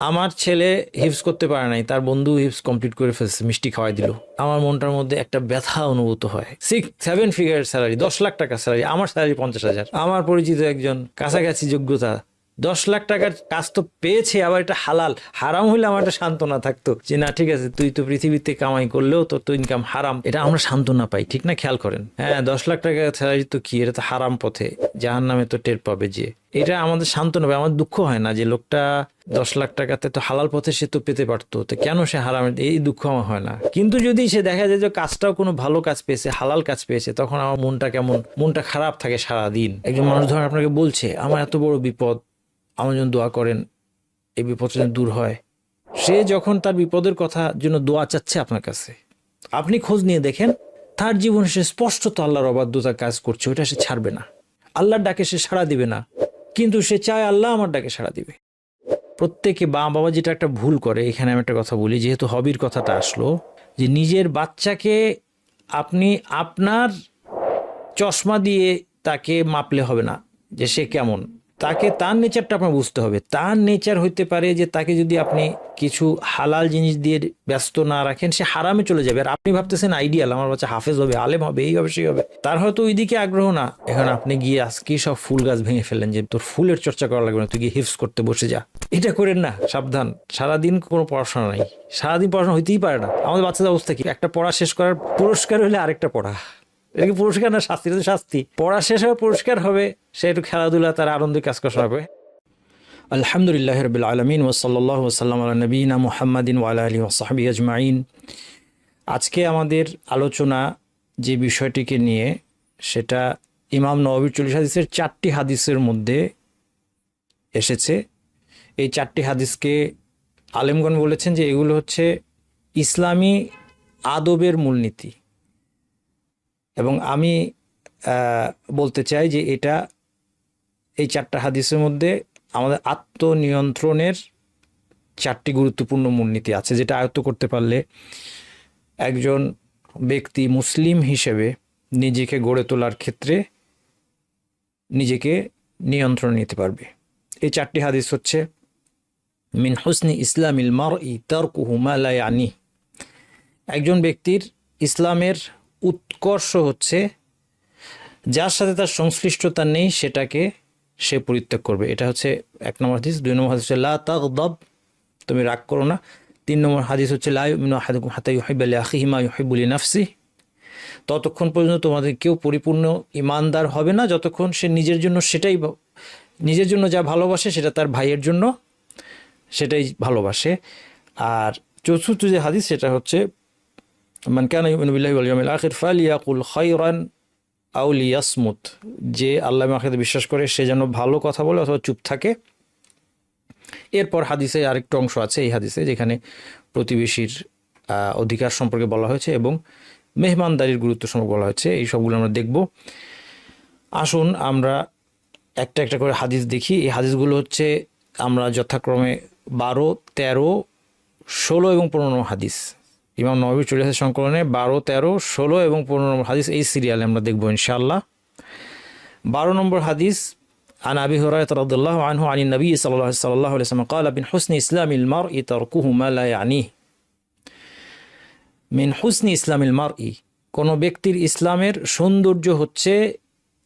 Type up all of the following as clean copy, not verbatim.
আমার ছেলে হিফজ করতে পারে নাই, তার বন্ধু হিফজ কমপ্লিট করে ফেলছে, মিষ্টি খাওয়াই দিল। আমার মনটার মধ্যে একটা ব্যথা অনুভূত হয়। 7 ফিগার স্যালারি, 10 লাখ টাকা স্যালারি, আমার স্যালারি 50,000। আমার পরিচিত একজন কাছাকাছি যোগ্যতা 10 লাখ টাকার কাজ তো পেয়েছে, আবার এটা হালাল। হারাম হইলে আমার একটা সান্ত্বনা থাকতো যে না ঠিক আছে, তুই তো পৃথিবীতে কামাই করলেও তোর তো ইনকাম হারাম, এটা আমরা সান্ত্বনা পাই, ঠিক না? খেয়াল করেন, হ্যাঁ 10 লাখ টাকা স্যালারি তো কি, এটা তো হারাম পথে, জাহান নামে তো টের পাবে যে। এটা আমাদের সান্ত্বনা পায়, আমার দুঃখ হয় না যে লোকটা 10 লাখ টাকাতে তো হালাল পথে সে তো পেতে পারতো, তো কেন সে হারাম, এই দুঃখ আমার হয় না। কিন্তু যদি সে দেখা যায় যে কাজটাও কোনো ভালো কাজ পেয়েছে, হালাল কাজ পেয়েছে, তখন আমার মনটা কেমন, মনটা খারাপ থাকে সারা দিন। একজন মানুষ ধরেন আপনাকে বলছে আমার এত বড় বিপদ, আমার জন্য দোয়া করেন, এই বিপদটা যেন দূর হয়। সে যখন তার বিপদের কথা জন্য দোয়া চাচ্ছে আপনার কাছে, আপনি খোঁজ নিয়ে দেখেন তার জীবনে সে স্পষ্টত আল্লাহর অবাধ্যতার কাজ করছে, ওটা সে ছাড়বে না। আল্লাহর ডাকে সে সাড়া দিবে না, কিন্তু সে চায় আল্লাহ আমার ডাকে সাড়া দিবে। প্রত্যেকে বাবা যেটা একটা ভুল করে, এখানে আমি একটা কথা বলি, যেহেতু হবির কথাটা আসলো, যে নিজের বাচ্চাকে আপনি আপনার চশমা দিয়ে তাকে মাপলে হবে না যে সে কেমন। তাকে তার নেচারটা আপনার বুঝতে হবে। তার নেচার হইতে পারে যে তাকে যদি আপনি কিছু হালাল জিনিস দিয়ে ব্যস্ত না রাখেন, সে হারামে চলে যাবে। আর আপনি ভাবতেছেন আইডিয়াল, আমার বাচ্চা হাফেজ হবে, আলেম হবে, এই হবে সেই হবে, তার হয়তো ওই দিকে আগ্রহ না। এখন আপনি গিয়ে আজকে সব ফুল গাছ ভেঙে ফেললেন যে তোর ফুলের চর্চা করা লাগবে না, তুই গিয়ে হিফজ করতে বসে যা। এটা করেন না, সাবধান। সারাদিন কোনো পড়াশোনা নাই, সারাদিন পড়াশোনা হইতেই পারে না। আমাদের বাচ্চাদের অবস্থা কি, একটা পড়া শেষ করার পুরস্কার হলে আরেকটা পড়া। এটা কি পুরস্কার না শাস্তি? এটা তো শাস্তি। পড়া শেষ হবে পুরস্কার হবে, সে একটু খেলাধুলা তার আনন্দের কাজ করা হবে। আলহামদুলিল্লাহ রাব্বিল আলামিন ওয়া সাল্লাল্লাহু ওয়া সাল্লাম আলা নবিয়িনা মুহাম্মাদিন ওয়া আলা আলিহি ওয়া সাহবিহি আজমাইন। আজকে আমাদের আলোচনা যে বিষয়টিকে নিয়ে, সেটা ইমাম নববীর 40 হাদিসের 4টি হাদিসের মধ্যে এসেছে। এই 4টি হাদিসকে আলেমগণ বলেছেন যে এগুলো হচ্ছে ইসলামী আদবের মূলনীতি, এবং আমি বলতে চাই যে এটা, এই 4টা হাদিসের মধ্যে আমাদের আত্মনিয়ন্ত্রণের 4টি গুরুত্বপূর্ণ মূলনীতি আছে, যেটা আয়ত্ত করতে পারলে একজন ব্যক্তি মুসলিম হিসেবে নিজেকে গড়ে তোলার ক্ষেত্রে নিজেকে নিয়ন্ত্রণ নিতে পারবে। এই 4টি হাদিস হচ্ছে, মিন হুসনি ইসলামিল মারই তারকুহু মা লা ইয়ানি। একজন ব্যক্তির ইসলামের উৎকর্ষ হচ্ছে যার সাথে তার সংশ্লিষ্টতা নেই সেটাকে সে পরিত্যাগ করবে। এটা হচ্ছে 1 নম্বর হাদিস। 2 নম্বর হাদিস হচ্ছে লা তাগদাব, তুমি রাগ করো না। 3 নম্বর হাদিস হচ্ছে লা ইউমিনু আহাদুকুম হাত্তা ইউহিব্বা লিআখিহি মা ইউহিব্বু লিনাফসিহি। ততক্ষণ পর্যন্ত তোমাদের কেউ পরিপূর্ণ ইমানদার হবে না যতক্ষণ সে নিজের জন্য সেটাই, নিজের জন্য যা ভালোবাসে সেটা তার ভাইয়ের জন্য সেটাই ভালোবাসে। আর চতুর্থ যে হাদিস সেটা হচ্ছে মান কানা ইউমিনু বিল্লাহি ওয়াল ইয়াউমিল আখির ফালিয়াকুল খায়রান আও লিয়াসমুত। যে আল্লাহ আখিরাতে বিশ্বাস করে সে যেন ভালো কথা বলে অথবা চুপ থাকে। এরপর হাদিসে আরেকটু অংশ আছে এই হাদিসে, যেখানে প্রতিবেশীর অধিকার সম্পর্কে বলা হয়েছে এবং মেহমানদারির গুরুত্ব সম্পর্কে বলা হয়েছে। এই সবগুলো আমরা দেখব। আসুন আমরা একটা একটা করে হাদিস দেখি। এই হাদিসগুলো হচ্ছে আমরা যথাক্রমে 12, 13, 16 এবং 15 নম্বর হাদিস, ইমাম নববীর 40 হাদিস সংকলনে 12, 13, 16 এবং 15 নম্বর হাদিস এই সিরিয়ালে আমরা দেখব ইনশাআল্লাহ। 12 নম্বর হাদিস, عن أبي هريرة رضي الله عنه عن النبي صلى الله عليه وسلم قال من حسن إسلام المرء تركه ما لا يعنيه। মিন হুসনি ইসলামিল মারই, কোনো ব্যক্তির ইসলামের সৌন্দর্য হচ্ছে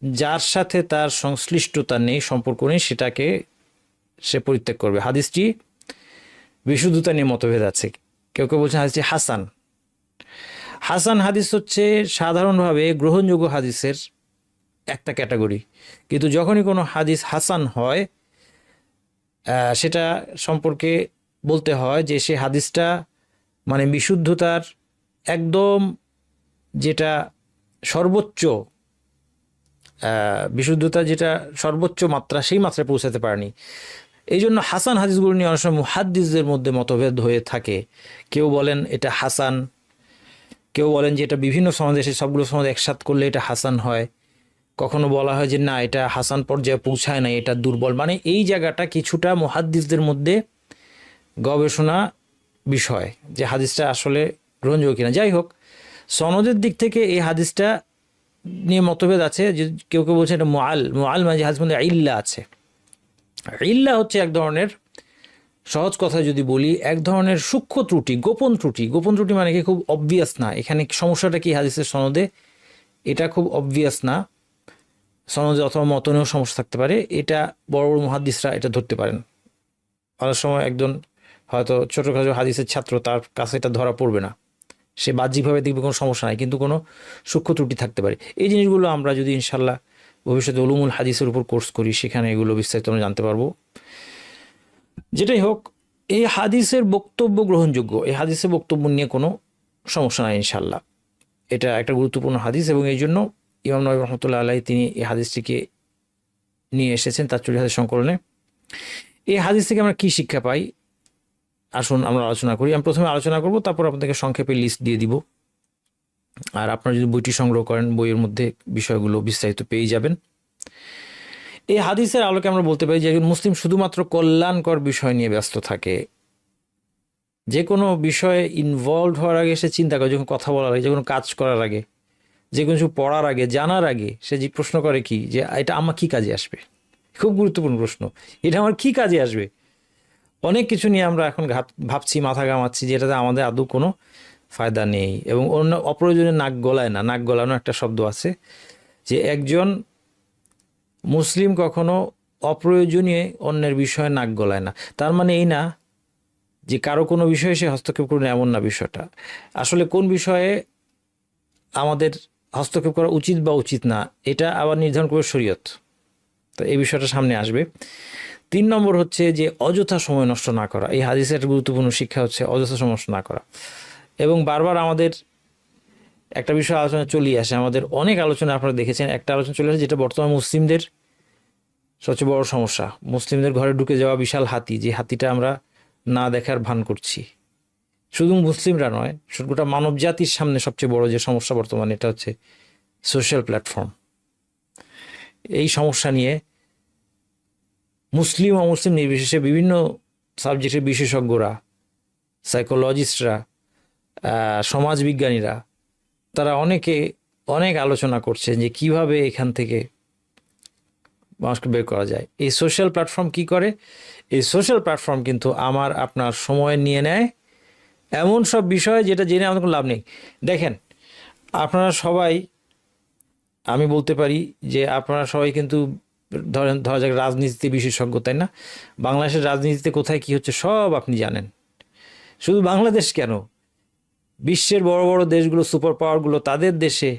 যার সাথে তার সংশ্লিষ্টতা নেই, সম্পর্ক নেই, সেটাকে সে পরিত্যাগ করবে। হাদিসটি বিশুদ্ধতা নিয়ে মতভেদ আছে। কেউ কেউ বলছেন হাদিসটি হাসান। হাসান হাদিস হচ্ছে সাধারণভাবে গ্রহণযোগ্য হাদিসের একটা ক্যাটাগরি, কিন্তু যখনই কোনো হাদিস হাসান হয় সেটা সম্পর্কে বলতে হয় যে সে হাদিসটা মানে বিশুদ্ধতার একদম যেটা সর্বোচ্চ, বিশুদ্ধতা যেটা সর্বোচ্চ মাত্রা, সেই মাত্রায় পৌঁছাতে পারেনি। এই জন্য হাসান হাদিসগুলো নিয়ে অনেক সময় মুহাদ্দিসদের মধ্যে মতভেদ হয়ে থাকে। কেউ বলেন এটা হাসান, কেউ বলেন যে এটা বিভিন্ন সনদে, সবগুলো সনদ একসাথ করলে এটা হাসান হয়। কখনো বলা হয় যে না, এটা হাসান পর্যায়ে পৌঁছায় না, এটা দুর্বল। মানে এই জায়গাটা কিছুটা মুহাদ্দিসদের মধ্যে গবেষণা বিষয়, যে হাদিসটা আসলে গ্রহণযোগ্য কিনা। যাই হোক, সনদের দিক থেকে এই হাদিসটা নিয়ে মতভেদ আছে। যে কেউ কেউ বলছে এটা মুআল। মুআল মানে যে হাদিস মধ্যে ইল্লা আছে। ইল্লা হচ্ছে এক ধরনের সহজ কথা যদি বলি, এক ধরনের সূক্ষ্ম ত্রুটি, গোপন ত্রুটি। গোপন ত্রুটি মানে কি খুব অবভিয়াস না, এখানে সমস্যাটা কি হাদিসের সনদে, এটা খুব অবভিয়াস না, সনদে অথবা মতনেও সমস্যা থাকতে পারে, এটা বড় বড় মুহাদ্দিসরা এটা ধরতে পারেন। অনেক সময় একজন হয়তো ছোটোখাটো হাদিসের ছাত্র, তার কাছে এটা ধরা পড়বে না, সে বাহ্যিকভাবে দেখবে কোনো সমস্যা নাই, কিন্তু কোনো সূক্ষ্ম ত্রুটি থাকতে পারে। এই জিনিসগুলো আমরা যদি ইনশাল্লাহ ভবিষ্যতে উলুমুল হাদিসের উপর কোর্স করি, সেখানে এগুলো বিস্তারিত আমরা জানতে পারবো। যেটাই হোক, এই হাদিসের বক্তব্য গ্রহণযোগ্য, এই হাদিসের বক্তব্য নিয়ে কোনো সমস্যা নাই ইনশাল্লাহ। এটা একটা গুরুত্বপূর্ণ হাদিস এবং এই জন্য ইমাম নবী রহমতুল্লাহ আলাইহি তিনি এই হাদিসটিকে নিয়ে এসেছেন তার চুরি হাদিস সংকলনে। এই হাদিস থেকে আমরা কী শিক্ষা পাই আসুন আমরা আলোচনা করি। আমি প্রথমে আলোচনা করব, তারপর আপনাদেরকে সংক্ষেপে লিস্ট দিয়ে দিব। আর আপনারা যদি বইটি সংগ্রহ করেন, বইয়ের মধ্যে বিষয়গুলো বিস্তারিত পেয়ে যাবেন। এই হাদিসের আলোকে আমরা বলতে পারি যে একজন মুসলিম শুধুমাত্র কল্যাণকর বিষয় নিয়ে ব্যস্ত থাকে। যে কোনো বিষয়ে ইনভলভ হওয়ার আগে সে চিন্তা করে, যখন কথা বলার আগে, যে কোনো কাজ করার আগে, যে কোনো কিছু পড়ার আগে, জানার আগে সে যে প্রশ্ন করে কি, যে এটা আমার কী কাজে আসবে। খুব গুরুত্বপূর্ণ প্রশ্ন, এটা আমার কী কাজে আসবে। অনেক কিছু নিয়ে আমরা এখন ভাবছি, মাথা ঘামাচ্ছি, যেটাতে আমাদের আদৌ কোনো ফায়দা নেই এবং অন্য অপ্রয়োজনে নাক গলায় না। নাক গলানো একটা শব্দ আছে, যে একজন মুসলিম কখনো অপ্রয়োজনীয় অন্যের বিষয়ে নাক গলায় না। তার মানে এই না যে কারো কোনো বিষয়ে সে হস্তক্ষেপ করবে, এমন না বিষয়টা। আসলে কোন বিষয়ে আমাদের হস্তক্ষেপ করা উচিত বা উচিত না, এটা আবার নির্ধারণ করবে শরীয়ত। তো এই বিষয়টা সামনে আসবে। 3 নম্বর হচ্ছে যে অযথা সময় নষ্ট না করা। এই হাদিসের একটা গুরুত্বপূর্ণ শিক্ষা হচ্ছে অযথা সময় নষ্ট না করা। এবং বারবার আমাদের একটা বিষয় আলোচনা চলেই আসে, আমাদের অনেক আলোচনা আপনারা দেখেছেন, একটা আলোচনা চলে আসে যেটা বর্তমান মুসলিমদের সবচেয়ে বড় সমস্যা। মুসলিমদের ঘরে ঢুকে যাওয়া বিশাল হাতি, যে হাতিটা আমরা না দেখার ভান করছি। শুধু মুসলিমরা নয়, গোটা মানব জাতির সামনে সবচেয়ে বড় যে সমস্যা বর্তমানে, এটা হচ্ছে সোশ্যাল প্ল্যাটফর্ম। এই সমস্যা নিয়ে মুসলিম অমুসলিম নির্বিশেষে বিভিন্ন সাবজেক্টের বিশেষজ্ঞরা, সাইকোলজিস্টরা, সমাজবিজ্ঞানীরা, তারা অনেক আলোচনা করছে যে কিভাবে এখান থেকে মানুষকে বের করা যায়। এই সোশ্যাল প্ল্যাটফর্ম কি করে? এই সোশ্যাল প্ল্যাটফর্ম কিন্তু আমার আপনার সময় নিয়ে নেয় এমন সব বিষয় যেটা জেনে আমাদের কোনো লাভ নেই। দেখেন, আপনারা সবাই, আমি বলতে পারি যে আপনারা সবাই কিন্তু ধরা যাক রাজনীতিতে বিশেষজ্ঞ, তাই না? বাংলাদেশের রাজনীতিতে কোথায় কি হচ্ছে সব আপনি জানেন। শুধু বাংলাদেশ কেন, বিশ্বের বড় বড় দেশগুলো, সুপার পাওয়ারগুলো, তাদের দেশে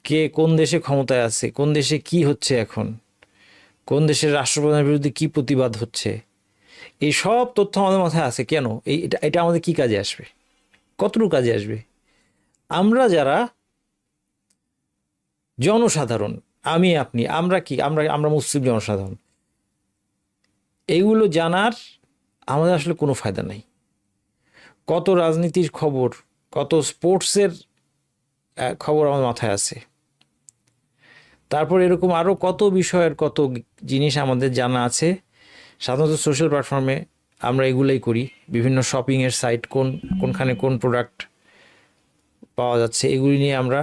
কে কোন দেশে ক্ষমতায় আছে, কোন দেশে কি হচ্ছে এখন, কোন দেশের রাষ্ট্রপ্রধানের বিরুদ্ধে কি প্রতিবাদ হচ্ছে, এই সব তথ্য আমাদের মাথায় আছে। কেন? এটা আমাদের কি কাজে আসবে? কতটুকু কাজে আসবে? আমরা যারা জনসাধারণ, আমি আপনি, আমরা কি, আমরা মুসলিম জনসাধারণ, এইগুলো জানার আমাদের আসলে কোনো ফায়দা নাই। কত রাজনীতির খবর, কত স্পোর্টসের খবর আমার মাথায় আছে। তারপর এরকম আরও কত বিষয়ের কত জিনিস আমাদের জানা আছে। সাধারণত সোশ্যাল প্ল্যাটফর্মে আমরা এগুলোই করি। বিভিন্ন শপিংয়ের সাইট, কোনখানে কোন প্রোডাক্ট পাওয়া যাচ্ছে, এগুলি নিয়ে আমরা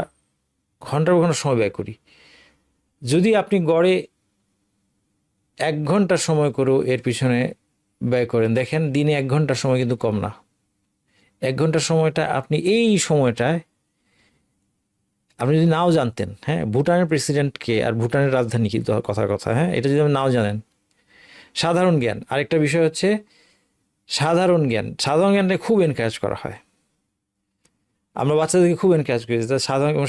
ঘন্টার পর ঘন্টা সময় ব্যয় করি। যদি আপনি গড়ে 1 ঘন্টা সময় করেও এর পিছনে ব্যয় করেন, দেখেন দিনে 1 ঘন্টার সময় কিন্তু কম না। 1 ঘন্টার সময়টা আপনি এই সময়টায় আপনি যদি নাও জানতেন, হ্যাঁ, ভুটানের প্রেসিডেন্টকে আর ভুটানের রাজধানী কি, কথার কথা, হ্যাঁ, এটা যদি আপনি নাও জানেন, সাধারণ জ্ঞান। আরেকটা বিষয় হচ্ছে সাধারণ জ্ঞানটা খুব এনকারেজ করা হয়। আমরা বাচ্চাদেরকে খুব এনকারেজ করি।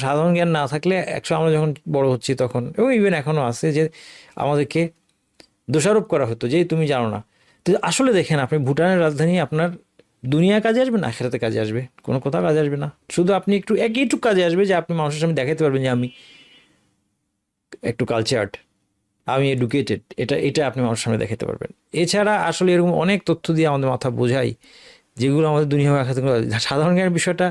সাধারণ জ্ঞান না থাকলে আমরা যখন বড় হচ্ছি তখন, এবং ইভেন এখনও আছে, যে আমাদেরকে দোষারোপ করা হতো যে তুমি জানো না। তো আসলে দেখেন, আপনি ভুটানের রাজধানী আপনার দুনিয়া কাজে আসবে না, আখিরাতে কাজে আসবে? কোনো কোথাও কাজে আসবে না। শুধু আপনি একটু কাজে আসবে যে আপনি মানুষের সামনে দেখাতে পারবেন যে আমি একটু কালচার্ড, আমি এডুকেটেড, এটা আপনি মানুষের সামনে দেখাতে পারবেন। এছাড়া আসলে এরকম অনেক তথ্য দিয়ে আমাদের মাথা বোঝাই, যেগুলো আমাদের দুনিয়া আখিরাতে। সাধারণ জ্ঞানের বিষয়টা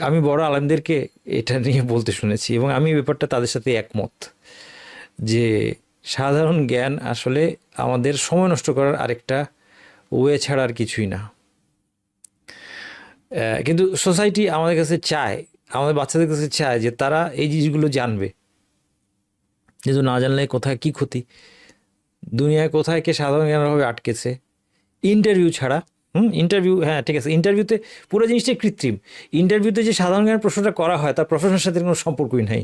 আমি বড় আলেমদেরকে এটা নিয়ে বলতে শুনেছি এবং আমি ব্যাপারটা তাদের সাথে একমত, যে সাধারণ জ্ঞান আসলে আমাদের সময় নষ্ট করার আরেকটা ওয়ে ছাড়া আর কিছুই না। কিন্তু সোসাইটি আমাদের কাছে চায়, আমাদের বাচ্চাদের কাছে চায় যে তারা এই জিনিসগুলো জানবে, কিন্তু না জানলে কোথায় কি ক্ষতি, দুনিয়ায় কোথায় কে সাধারণ জ্ঞানভাবে আটকেছে, ইন্টারভিউ ছাড়া। ইন্টারভিউ, হ্যাঁ ঠিক আছে, ইন্টারভিউতে পুরো জিনিসটাই কৃত্রিম। ইন্টারভিউতে যে সাধারণ জ্ঞানের প্রশ্নটা করা হয় তার প্রফেশনের সাথে কোনো সম্পর্কই নাই।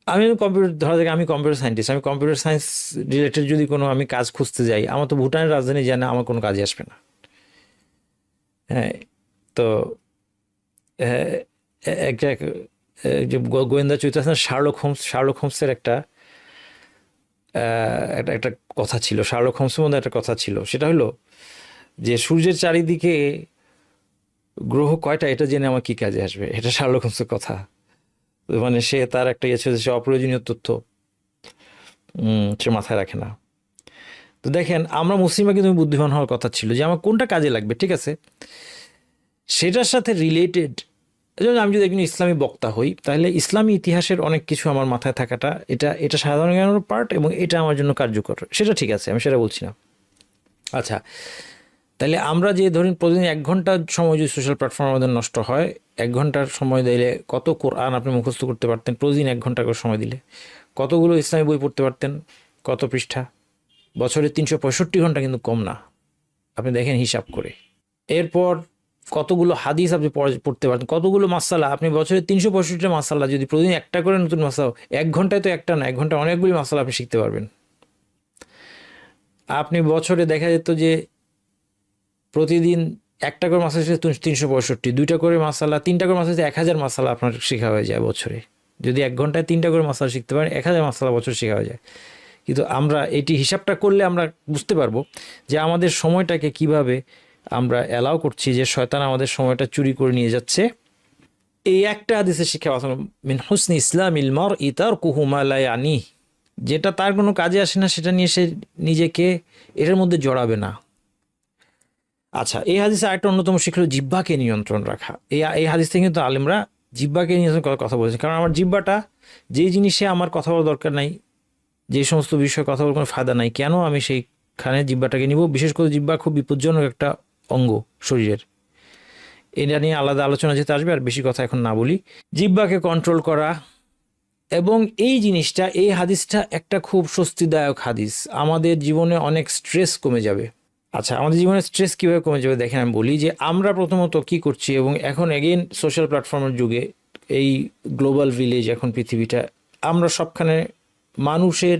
আমি কম্পিউটার, ধরা যাক আমি কম্পিউটার সায়েন্টিস্ট, আমি কম্পিউটার সায়েন্স রিলেটেড যদি কোনো আমি কাজ খুঁজতে যাই, আমার তো ভুটানের রাজধানী জানে আমার কোনো কাজে আসবে না। হ্যাঁ, তো একটা যে গোয়েন্দা চরিত্র আছে না, শার্লক হোমসের একটা একটা কথা ছিল, শার্লক হোমসের মধ্যে একটা কথা ছিল, সেটা হলো যে সূর্যের চারিদিকে গ্রহ কয়টা এটা জেনে আমার কি কাজে আসবে। এটা শার্লক হোমসের কথা। মানে সে তার একটা ইয়ে ছিল, সে অপ্রয়োজনীয় তথ্য সে মাথায় রাখে না। তো দেখেন, আমরা মুসলিমরা কিন্তু বুদ্ধিমান হওয়ার কথা ছিল যে আমার কোনটা কাজে লাগবে, ঠিক আছে, সেটার সাথে রিলেটেড। আমি যদি একজন ইসলামী বক্তা হই, তাহলে ইসলামী ইতিহাসের অনেক কিছু আমার মাথায় থাকাটা এটা সাধারণ জ্ঞানের পার্ট, এবং এটা আমার জন্য কার্যকর, সেটা ঠিক আছে, আমি সেটা বলছি না। আচ্ছা, তাহলে আমরা যে ধরুন প্রতিদিন 1 ঘন্টা সময় যদি সোশ্যাল প্ল্যাটফর্মের মধ্যে নষ্ট হয়, 1 ঘন্টার সময় দিলে কত কোরআন আপনি মুখস্থ করতে পারতেন? প্রতিদিন 1 ঘন্টা করে সময় দিলে কতগুলো ইসলামী বই পড়তে পারতেন? কত পৃষ্ঠা? বছরে 365 ঘন্টা, কিন্তু কম না, আপনি দেখেন হিসাব করে। এরপর কতগুলো হাদিস আপনি পড়তে পারতেন? কতগুলো মাসালা? আপনি বছরে 365টা মাসালা যদি প্রতিদিন একটা করে নতুন মাসালা, 1 ঘন্টায় তো একটা না, 1 ঘন্টা অনেকগুলি মাসালা আপনি শিখতে পারবেন। আপনি বছরে দেখা যেত যে প্রতিদিন একটা করে মাসালা শিখতে 365, 2টা করে মাসালা, 3টা করে মাসালা, 1000 মাসালা আপনার শেখা হয়ে যায় বছরে। যদি 1 ঘন্টায় 3টা করে মাসালা শিখতে পারেন, 1000 মাসালা বছর শেখা হয়ে যায়। কিন্তু আমরা এটি হিসাবটা করলে আমরা বুঝতে পারবো যে আমাদের সময়টাকে কিভাবে আমরা অ্যালাউ করছি যে শয়তান আমাদের সময়টা চুরি করে নিয়ে যাচ্ছে। এই একটা হাদিসের শিক্ষা মিন হুসনি ইসলামিল মারই তারকুহু মা লা ইয়ানি, যেটা তার কোনো কাজে আসে না সেটা নিয়ে সে নিজেকে এটার মধ্যে জড়াবে না। আচ্ছা, এই হাদিসে আরেকটা অন্যতম শিক্ষা হলো জিহ্বাকে নিয়ন্ত্রণ রাখা। এই হাদিস থেকে কিন্তু আলেমরা জিহ্বাকে নিয়ন্ত্রণ করার কথা বলেছেন, কারণ আমার জিহ্বাটা যেই জিনিসে আমার কথা বলার দরকার নাই, যে সমস্ত বিষয়ে কথা বলার কোনো ফায়দা নাই, কেন আমি সেইখানে জিহ্বাটাকে নিব? বিশেষ করে জিহ্বা খুব বিপজ্জনক একটা অঙ্গ শরীরের, এটা নিয়ে আলাদা আলোচনা যেতে আসবে, আর বেশি কথা এখন না বলি। জিহ্বাকে কন্ট্রোল করা, এবং এই জিনিসটা, এই হাদিসটা একটা খুব স্বস্তিদায়ক হাদিস। আমাদের জীবনে অনেক স্ট্রেস কমে যাবে। আচ্ছা, আমাদের জীবনে স্ট্রেস কীভাবে কমে যাবে দেখেন, আমি বলি যে আমরা প্রথমত কি করছি, এবং এখন এগেইন সোশ্যাল প্ল্যাটফর্মের যুগে, এই গ্লোবাল ভিলেজ এখন পৃথিবীটা, আমরা সবখানে মানুষের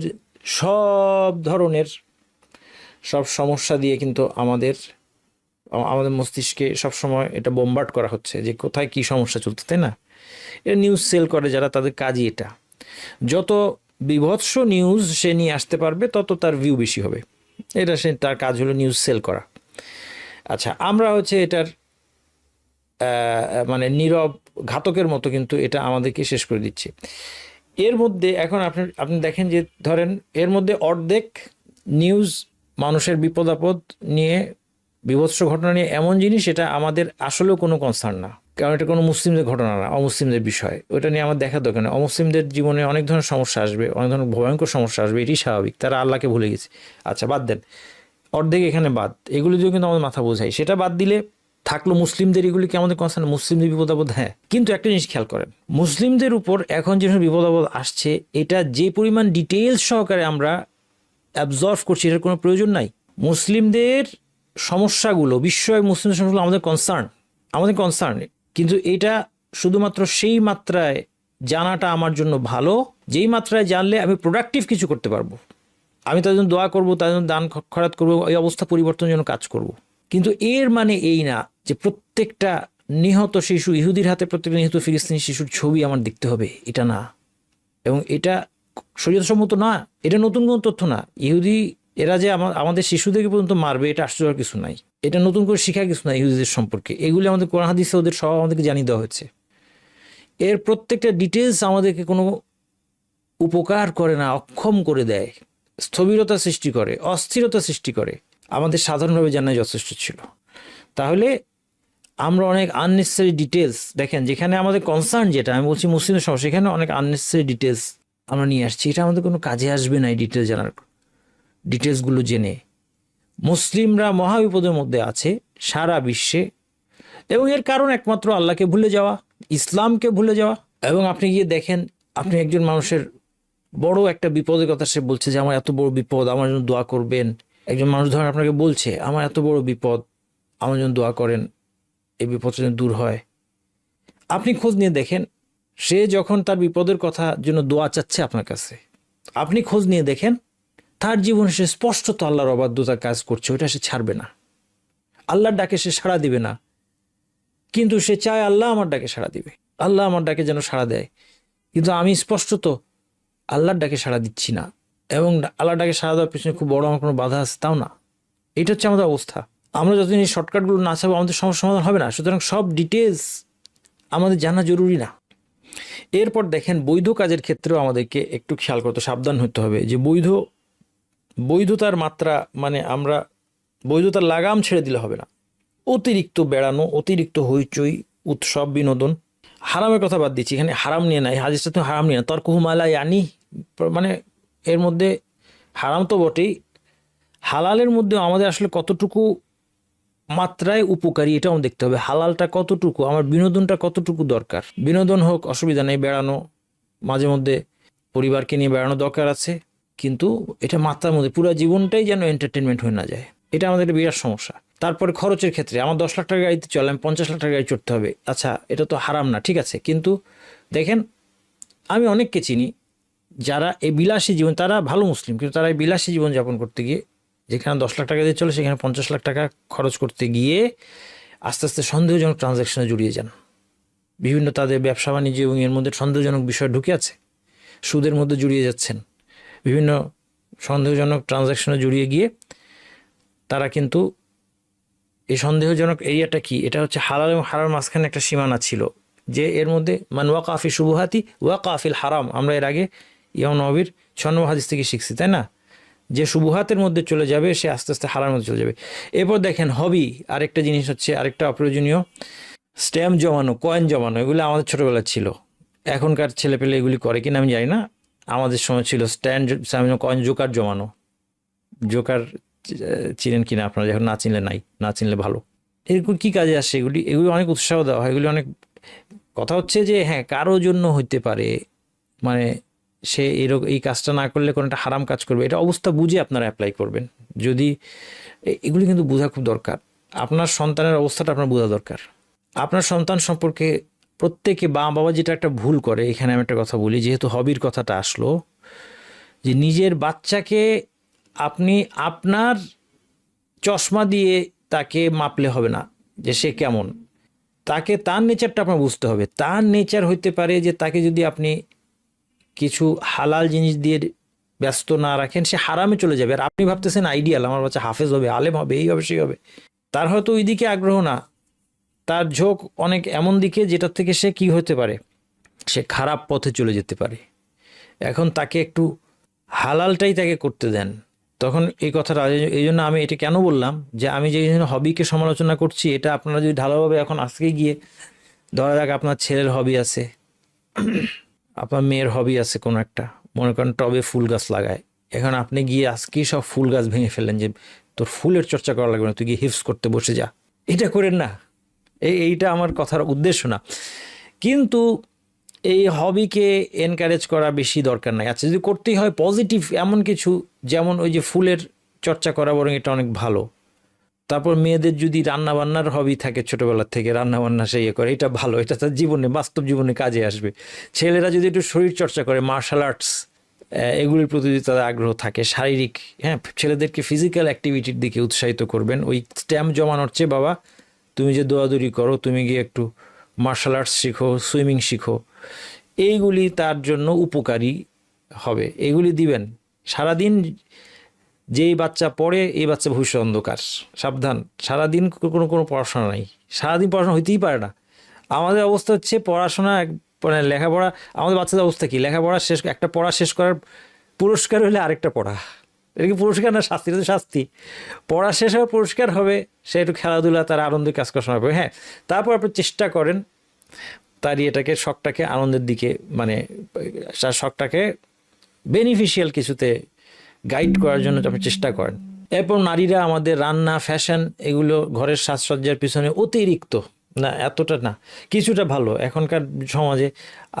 সব ধরনের সব সমস্যা দিয়ে কিন্তু আমাদের মস্তিষ্কে সবসময় এটা বোমবার্ড করা হচ্ছে যে কোথায় কি সমস্যা চলতে, তাই না? এটা নিউজ সেল করে যারা, তাদের কাজই এটা। যত বিভৎস নিউজ সে নিয়ে আসতে পারবে তত তার ভিউ বেশি হবে, এটা তার কাজ হলো নিউজ সেল করা। আচ্ছা, আমরা হচ্ছে এটার মানে নীরব ঘাতকের মতো কিন্তু এটা আমাদেরকে শেষ করে দিচ্ছে। এর মধ্যে এখন আপনি দেখেন যে ধরেন এর মধ্যে অর্ধেক নিউজ মানুষের বিপদ আপদ নিয়ে, বিভৎস ঘটনা নিয়ে, এমন জিনিস এটা আমাদের আসলেও কোনো কনসার্ন না, কারণ এটা কোনো মুসলিমদের ঘটনা না, অমুসলিমদের বিষয়। ওটা নিয়ে আমার দেখার দরকার নেই। অমুসলিমদের জীবনে অনেক ধরনের সমস্যা আসবে, অনেক ধরনের ভয়ঙ্কর সমস্যা আসবে, এটি স্বাভাবিক, তারা আল্লাহকে ভুলে গেছে। আচ্ছা, বাদ দেন, অর্ধেক এখানে বাদ, এগুলো দিয়েও কিন্তু আমাদের মাথা বোঝাই। সেটা বাদ দিলে থাকলো মুসলিমদের, এগুলি কি আমাদের কনসার্ন? মুসলিমদের বিপদ আপদ, হ্যাঁ, কিন্তু একটা জিনিস খেয়াল করেন, মুসলিমদের উপর এখন যে বিপদ আপদ আসছে, এটা যে পরিমাণ ডিটেলস সহকারে আমরা অ্যাবজর্ভ করছি, এটার কোনো প্রয়োজন নাই। মুসলিমদের সমস্যাগুলো, বিশ্বব্যাপী মুসলিমদের সমস্যাগুলো আমাদের কনসার্ন, কিন্তু এটা শুধুমাত্র সেই মাত্রায় জানাটা আমার জন্য ভালো, যেই মাত্রায় জানলে আমি প্রোডাক্টিভ কিছু করতে পারবো, আমি তাদের জন্য দোয়া করবো, তাদের জন্য দান খয়রাত করবো, এই অবস্থা পরিবর্তনের জন্য কাজ করব। কিন্তু এর মানে এই না যে প্রত্যেকটা নিহত শিশু, ইহুদির হাতে প্রত্যেকটা নিহত ফিলিস্তিনি শিশুর ছবি আমার দেখতে হবে, এটা না। এবং এটা শরীয়তসম্মত না, এটা নতুন কোনো তথ্য না। ইহুদি এরা যে আমাদের শিশুদেরকে পর্যন্ত মারবে, এটা আশ্চর্যের কিছু নাই, এটা নতুন করে শেখার কিছু নাই ইহুদিদের সম্পর্কে। এগুলি আমাদের কোরআন হাদিসে ওদের সব আমাদেরকে জানিয়ে দেওয়া হয়েছে। এর প্রত্যেকটা ডিটেলস আমাদেরকে কোনো উপকার করে না, অক্ষম করে দেয়, স্থবিরতা সৃষ্টি করে, অস্থিরতা সৃষ্টি করে। আমাদের সাধারণভাবে জানা যথেষ্ট ছিল। তাহলে আমরা অনেক আননেসেসারি ডিটেলস, দেখেন যেখানে আমাদের কনসার্ন, যেটা আমি বলছি মুসলিমের সমস্যা, সেখানে অনেক আননেসেসারি ডিটেলস আমরা নিয়ে আসছি। এটা আমাদের কোনো কাজে আসবে না। এই ডিটেলসগুলো জেনে মুসলিমরা মহাবিপদের মধ্যে আছে সারা বিশ্বে, এবং এর কারণ একমাত্র আল্লাহকে ভুলে যাওয়া, ইসলামকে ভুলে যাওয়া। এবং আপনি গিয়ে দেখেন, আপনি একজন মানুষের বড় একটা বিপদের কথা সে বলছে যে আমার এত বড় বিপদ, আমার জন্য দোয়া করবেন, একজন মানুষ ধরেন আপনাকে বলছে আমার এত বড় বিপদ, আমার জন্য দোয়া করেন, এই বিপদটা যেন দূর হয়। আপনি খোঁজ নিয়ে দেখেন, সে যখন তার বিপদের কথা জন্য দোয়া চাচ্ছে আপনার কাছে, আপনি খোঁজ নিয়ে দেখেন তার জীবনে সে স্পষ্টত আল্লাহর অবাধ্যতার কাজ করছে, ওইটা সে ছাড়বে না। আল্লাহর ডাকে সে সাড়া দিবে না, কিন্তু সে চায় আল্লাহ আমার ডাকে সাড়া দিবে, আল্লাহ আমার ডাকে যেন সাড়া দেয়। কিন্তু আমি স্পষ্টত আল্লাহর ডাকে সাড়া দিচ্ছি না, এবং আল্লাহর ডাকে সাড়া দেওয়ার পিছনে খুব বড় আমার কোনো বাধা আছে তাও না। এটা হচ্ছে আমাদের অবস্থা। আমরা যতদিন এই শর্টকাটগুলো না চাবো আমাদের সমস্যার সমাধান হবে না। সুতরাং সব ডিটেলস আমাদের জানা জরুরি না। এরপর দেখেন বৈধ কাজের ক্ষেত্রেও আমাদেরকে একটু খেয়াল করতে, সাবধান হতে হবে যে বৈধতার মাত্রা, মানে আমরা বৈধতার লাগাম ছেড়ে দিলে হবে না। অতিরিক্ত বেড়ানো, অতিরিক্ত হইচই, উৎসব, বিনোদন। হারামের কথা বাদ দিচ্ছি, এখানে হারাম নিয়ে নাই, হাদিসটা তো হারাম নিয়ে না, তর্কুহুমালা ইয়ানি, মানে এর মধ্যে হারাম তো বটেই, হালালের মধ্যে আমাদের আসলে কতটুকু মাত্রায় উপকারী এটাও আমাদের দেখতে হবে। হালালটা কতটুকু, আমার বিনোদনটা কতটুকু দরকার। বিনোদন হোক, অসুবিধা নেই, বেড়ানো, মাঝে মধ্যে পরিবারকে নিয়ে বেড়ানো দরকার আছে, কিন্তু এটা মাত্রার মধ্যে, পুরো জীবনটাই যেন এন্টারটেনমেন্ট হয়ে না যায়, এটা আমাদের একটা বিরাট সমস্যা। তারপরে খরচের ক্ষেত্রে আমার 10 লাখ টাকা গাড়িতে চলে, আমি 50 লাখ টাকা গাড়ি চড়তে হবে, আচ্ছা এটা তো হারাম না, ঠিক আছে, কিন্তু দেখেন আমি অনেককে চিনি যারা এই বিলাসী জীবন, তারা ভালো মুসলিম, কিন্তু তারা এই বিলাসী জীবন যাপন করতে গিয়ে যেখানে 10 লাখ টাকা দিয়ে চলে সেখানে 50 লাখ টাকা খরচ করতে গিয়ে আস্তে আস্তে সন্দেহজনক ট্রানজ্যাকশনে জড়িয়ে যান। বিভিন্ন তাদের ব্যবসা বাণিজ্য এবং এর মধ্যে সন্দেহজনক বিষয় ঢুকে আছে, সুদের মধ্যে জড়িয়ে যাচ্ছেন, বিভিন্ন সন্দেহজনক ট্রানজ্যাকশনে জড়িয়ে গিয়ে তারা কিন্তু এই সন্দেহজনক এরিয়াটা কি, এটা হচ্ছে হালাল এবং হারাম মাঝখানে একটা সীমানা ছিল, যে এর মধ্যে মান ওয়াকাফি শুবহাতি ওয়াকাফিল হারাম, আমরা এর আগে ইমাম নববীর 6 নম্বর হাদিস থেকে শিখছি, তাই না? যে শুবহাতের মধ্যে চলে যাবে সে আস্তে আস্তে হারামের মধ্যে চলে যাবে। এরপর দেখেন হবি, আরেকটা জিনিস হচ্ছে, আরেকটা অপ্রয়োজনীয়, স্ট্যাম্প জমানো, কয়েন জমানো। এগুলো আমাদের ছোটোবেলায় ছিল, এখনকার ছেলেপেলে এগুলি করে কিনা আমি জানি না। আমাদের সময় ছিল স্ট্যাম্প, কয়েন, জোকার জমানো। জোকার চিনেন কিনা আপনারা? যখন না চিনলে নাই, না চিনলে ভালো। এরকম কী কাজে আসে এগুলি? এগুলি অনেক উৎসাহ দেওয়া হয়, এগুলি অনেক, কথা হচ্ছে যে হ্যাঁ কারোর জন্য হইতে পারে, মানে সে এরকম এই কাজটা না করলে কোনো একটা হারাম কাজ করবে, এটা অবস্থা বুঝে আপনারা অ্যাপ্লাই করবেন। যদি এগুলি কিন্তু বোঝা খুব দরকার, আপনার সন্তানের অবস্থাটা আপনার বোঝা দরকার। আপনার সন্তান সম্পর্কে প্রত্যেকে বাবা যেটা একটা ভুল করে, এখানে আমি একটা কথা বলি, যেহেতু হবির কথাটা আসলো, যে নিজের বাচ্চাকে আপনি আপনার চশমা দিয়ে তাকে মাপলে হবে না যে সে কেমন, তাকে তার নেচারটা আপনার বুঝতে হবে। তার নেচার হইতে পারে যে তাকে যদি আপনি কিছু হালাল জিনিস দিয়ে ব্যস্ত না রাখেন সে হারামে চলে যাবে। আর আপনি ভাবতেছেন আইডিয়াল, আমার বাচ্চা হাফেজ হবে, আলেম হবে, এই হবে সেই হবে, তার হয়তো ওই দিকে আগ্রহ না, তার ঝোঁক অনেক এমন দিকে যেটার থেকে সে কি হতে পারে, সে খারাপ পথে চলে যেতে পারে। এখন তাকে একটু হালালটাই তাকে করতে দেন। তখন এই কথাটা, এই জন্য আমি এটা কেন বললাম যে আমি যে হবিকে সমালোচনা করছি, এটা আপনারা যদি ঢালাওভাবে এখন আজকে গিয়ে, ধরা যাক আপনার ছেলের হবি আছে, আপনার মেয়ের হবি আছে কোনো একটা, মনে করেন টবে ফুল গাছ লাগায়, এখন আপনি গিয়ে আজকেই সব ফুল গাছ ভেঙে ফেললেন যে তোর ফুলের চর্চা করা লাগবে না, তুই গিয়ে হিফজ করতে বসে যা, এটা করেন না। এইটা আমার কথার উদ্দেশ্য না, কিন্তু এই হবিকে এনকারেজ করা বেশি দরকার নাই। আচ্ছা যদি করতেই হয় পজিটিভ এমন কিছু, যেমন ওই যে ফুলের চর্চা করা, বরং এটা অনেক ভালো। তারপর মেয়েদের যদি রান্নাবান্নার হবি থাকে, ছোটোবেলার থেকে রান্নাবান্না সে ইয়ে করে, এটা ভালো, এটা তার জীবনে, বাস্তব জীবনে কাজে আসবে। ছেলেরা যদি একটু শরীর চর্চা করে, মার্শাল আর্টস, এগুলির প্রতি যদি তাদের আগ্রহ থাকে, শারীরিক, হ্যাঁ, ছেলেদেরকে ফিজিক্যাল অ্যাক্টিভিটির দিকে উৎসাহিত করবেন। ওই স্ট্যাম্প জমানোর চেয়ে বাবা তুমি যে দৌড়াদৌড়ি করো, তুমি গিয়ে একটু মার্শাল আর্টস শিখো, সুইমিং শিখো, এইগুলি তার জন্য উপকারী হবে। এগুলি দিবেন সারাদিন। যেই বাচ্চা পড়ে, এই বাচ্চা ভবিষ্যৎ অন্ধকার, সাবধান। সারাদিন কোনো পড়াশোনা নাই, সারাদিন পড়াশোনা হইতেই পারে না। আমাদের অবস্থা হচ্ছে পড়াশোনা, মানে লেখাপড়া, আমাদের বাচ্চাদের অবস্থা কি, লেখাপড়া শেষ, একটা পড়া শেষ করার পুরস্কার হলে আরেকটা পড়া। এটা কি পুরস্কার না শাস্তি? এটা তো শাস্তি। পড়া শেষ হবে, পুরস্কার হবে সে একটু খেলাধুলা, তার আনন্দের কাজ করার সময় পাবে। হ্যাঁ, তারপর আপনি চেষ্টা করেন তার এটাকে, শখটাকে আনন্দের দিকে, মানে তার শখটাকে বেনিফিশিয়াল কিছুতে গাইড করার জন্য আপনি চেষ্টা করেন। এরপর নারীরা আমাদের রান্না, ফ্যাশন, এগুলো ঘরের সাজসজ্জার পিছনে অতিরিক্ত, না এতটা না, কিছুটা ভালো। এখনকার সমাজে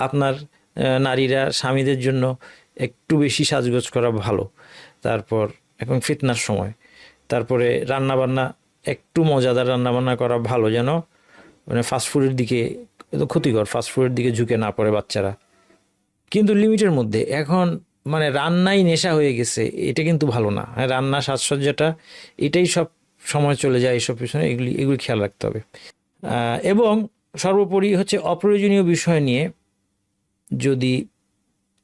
আপনার নারীরা স্বামীদের জন্য একটু বেশি সাজগোজ করা ভালো। তারপর এখন ফিতনার সময়, তারপরে রান্নাবান্না একটু মজাদার রান্নাবান্না করা ভালো, যেন মানে ফাস্টফুডের দিকে, তো ক্ষতিকর, ফাস্টফুডের দিকে ঝুঁকে না পড়ে বাচ্চারা, কিন্তু লিমিটের মধ্যে। এখন মানে রান্নাই নেশা হয়ে গেছে, এটা কিন্তু ভালো না। হ্যাঁ, রান্না সাজসজ্জাটা এটাই সব সময় চলে যায় এইসব পিছনে, এগুলি খেয়াল রাখতে হবে। এবং সর্বোপরি হচ্ছে অপ্রয়োজনীয় বিষয় নিয়ে যদি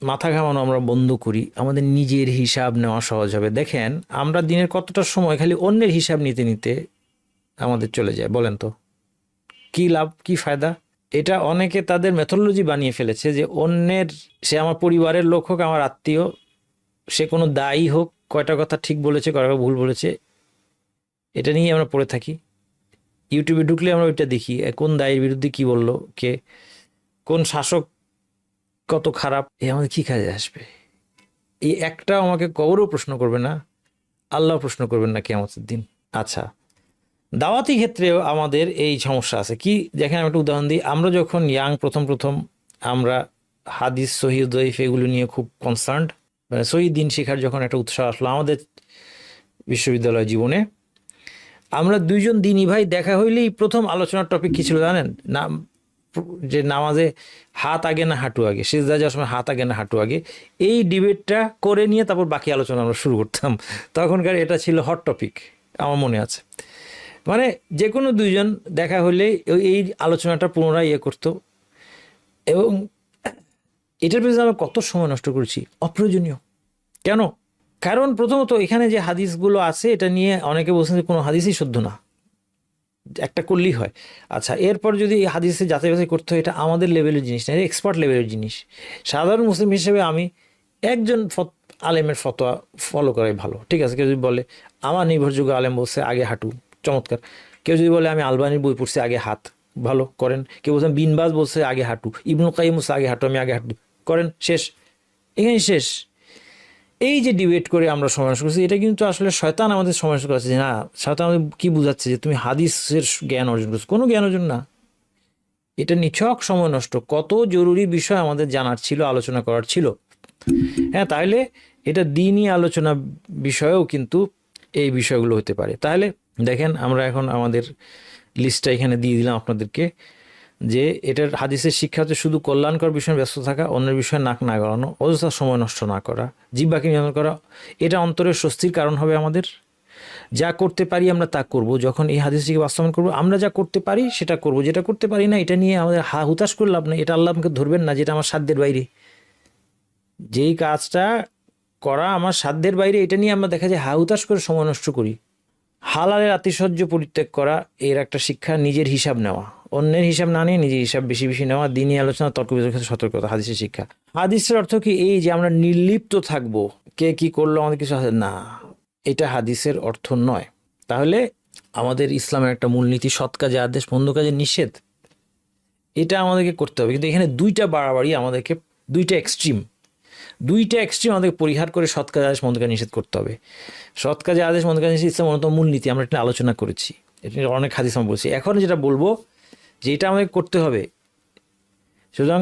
মাথা ঘামানো আমরা বন্ধ করি, আমাদের নিজের হিসাব নেওয়া সহজ হবে। দেখেন আমরা দিনের কতটা সময় খালি অন্যের হিসাব নিতে নিতে আমাদের চলে যায়, বলেন তো কি লাভ, কি ফায়দা? এটা অনেকে তাদের মেথোডোলজি বানিয়ে ফেলেছে যে অন্যের, সে আমার পরিবারের লোক হোক, আমার আত্মীয়, সে কোনো দায়ী হোক, কয়টা কথা ঠিক বলেছে, কয়টা কথা ভুল বলেছে, এটা নিয়ে আমরা পড়ে থাকি। ইউটিউবে ঢুকলে আমরা ওইটা দেখি, কোন দায়ের বিরুদ্ধে কি বললো কে, কোন শাসক কত খারাপ, এ আমাদের কি কাজে আসবে? এই একটা আমাকে কবরও প্রশ্ন করবে না, আল্লাহ প্রশ্ন করবেন না কিয়ামতের দিন। আচ্ছা, দাওয়াতি ক্ষেত্রেও আমাদের এই সমস্যা আছে কি? দেখেন আমি একটা উদাহরণ দিই। আমরা যখন ইয়াং প্রথম আমরা হাদিস, সহিহ, দঈফ এগুলো নিয়ে খুব কনসার্নড, মানে সহি দিন শেখার যখন একটা উৎসাহ আসলো আমাদের বিশ্ববিদ্যালয় জীবনে, আমরা দুইজন দিনী ভাই দেখা হইলেই প্রথম আলোচনার টপিক কি ছিল জানেন? না, যে নামাজে হাত আগে না হাঁটু আগে, সিজদা যাওয়ার সময় হাত আগে না হাঁটু আগে, এই ডিবেটটা করে নিয়ে তারপর বাকি আলোচনা আমরা শুরু করতাম। তখনকার এটা ছিল হট টপিক, আমার মনে আছে। মানে যে কোনো দুইজন দেখা হলে এই আলোচনাটা পুনরায় করতো। এবং এটার পিছনে আমরা কত সময় নষ্ট করেছি অপ্রয়োজনীয়। কেন? কারণ প্রথমত এখানে যে হাদিসগুলো আছে এটা নিয়ে অনেকে বলছেন যে কোনো হাদিসই শুদ্ধ না, একটা করলেই হয়। আচ্ছা, এরপর যদি এই হাদিসে যাচাই বাছাই করতে হয়, এটা আমাদের লেভেলের জিনিস না, এটা এক্সপার্ট লেভেলের জিনিস। সাধারণ মুসলিম হিসেবে আমি একজন আলেমের ফতোয়া ফলো করাই ভালো, ঠিক আছে। কেউ যদি বলে আমার নির্ভরযোগ্য আলেম বলছে আগে হাঁটু, চমৎকার। কেউ যদি বলে আমি আলবানির বই পড়ছি আগে হাত, ভালো করেন। কেউ বলছেন বিনবাজ বলছে আগে হাঁটু, ইবনুল কাইয়িম বলছে আগে হাঁটু, আমি আগে হাঁটু, করেন, শেষ, এখানে শেষ। এই যে ডিবেট করে আমরা সময় নষ্ট করছি, এটা কিন্তু আসলে শয়তান আমাদের সময় নষ্ট করেছে। যে না, শয়তান আমাদের কি বুঝাচ্ছে যে তুমি হাদিসের জ্ঞান অর্জন করছো, কোনো জ্ঞান অর্জন না, এটা নিছক সময় নষ্ট। কত জরুরি বিষয় আমাদের জানার ছিল, আলোচনা করার ছিল। হ্যাঁ, তাহলে এটা দিনই আলোচনা বিষয়েও কিন্তু এই বিষয়গুলো হতে পারে। তাহলে দেখেন আমরা এখন আমাদের লিস্টটা এখানে দিয়ে দিলাম আপনাদেরকে, যে এটার হাদিসের শিক্ষা হচ্ছে শুধু কল্যাণকর বিষয়ে ব্যস্ত থাকা, অন্যের বিষয়ে নাক না গলানো, অযথা সময় নষ্ট না করা, জিহ্বাকে নিয়ন্ত্রণ করা। এটা অন্তরের স্বস্তির কারণ হবে আমাদের। যা করতে পারি আমরা তা করব, যখন এই হাদিসটিকে বাস্তবায়ন করব আমরা যা করতে পারি সেটা করব, যেটা করতে পারি না এটা নিয়ে আমাদের হুতাশ করে লাভ না। এটা আল্লাহ আমাকে ধরবেন না, যেটা আমার সাধ্যের বাইরে, যেই কাজটা করা আমার সাধ্যের বাইরে, এটা নিয়ে আমরা দেখা যায় হুতাশ করে সময় নষ্ট করি। হালালের আতিশয্য পরিত্যাগ করা, এর একটা শিক্ষা। নিজের হিসাব নেওয়া, অন্যের হিসাব না নিয়ে নিজের হিসাব বেশি বেশি নেওয়া। দিনই আলোচনা, তর্ক বিতর্কের সতর্কতা, হাদিসের শিক্ষা। হাদিসের অর্থ কি এই যে আমরা নির্লিপ্ত থাকবো, কে কি করলো আমাদের কিছু আছে না, এটা হাদিসের অর্থ নয়। তাহলে আমাদের ইসলামের একটা মূলনীতি সৎ কাজে আদেশ, মন্দ কাজে নিষেধ, এটা আমাদেরকে করতে হবে। কিন্তু এখানে দুইটা বাড়াবাড়ি আমাদেরকে, দুইটা এক্সট্রিম আমাদেরকে পরিহার করে সৎ কাজে আদেশ, মন্দ কাজে নিষেধ করতে হবে। সৎ কাজে আদেশ, মন্দ কাজে নিষেধ ইসলাম অন্যতম মূলনীতি, আমরা এটা আলোচনা করেছি, এটা অনেক হাদিস আমরা বলছি। এখন যেটা বলবো যে এটা আমাদের করতে হবে, সুতরাং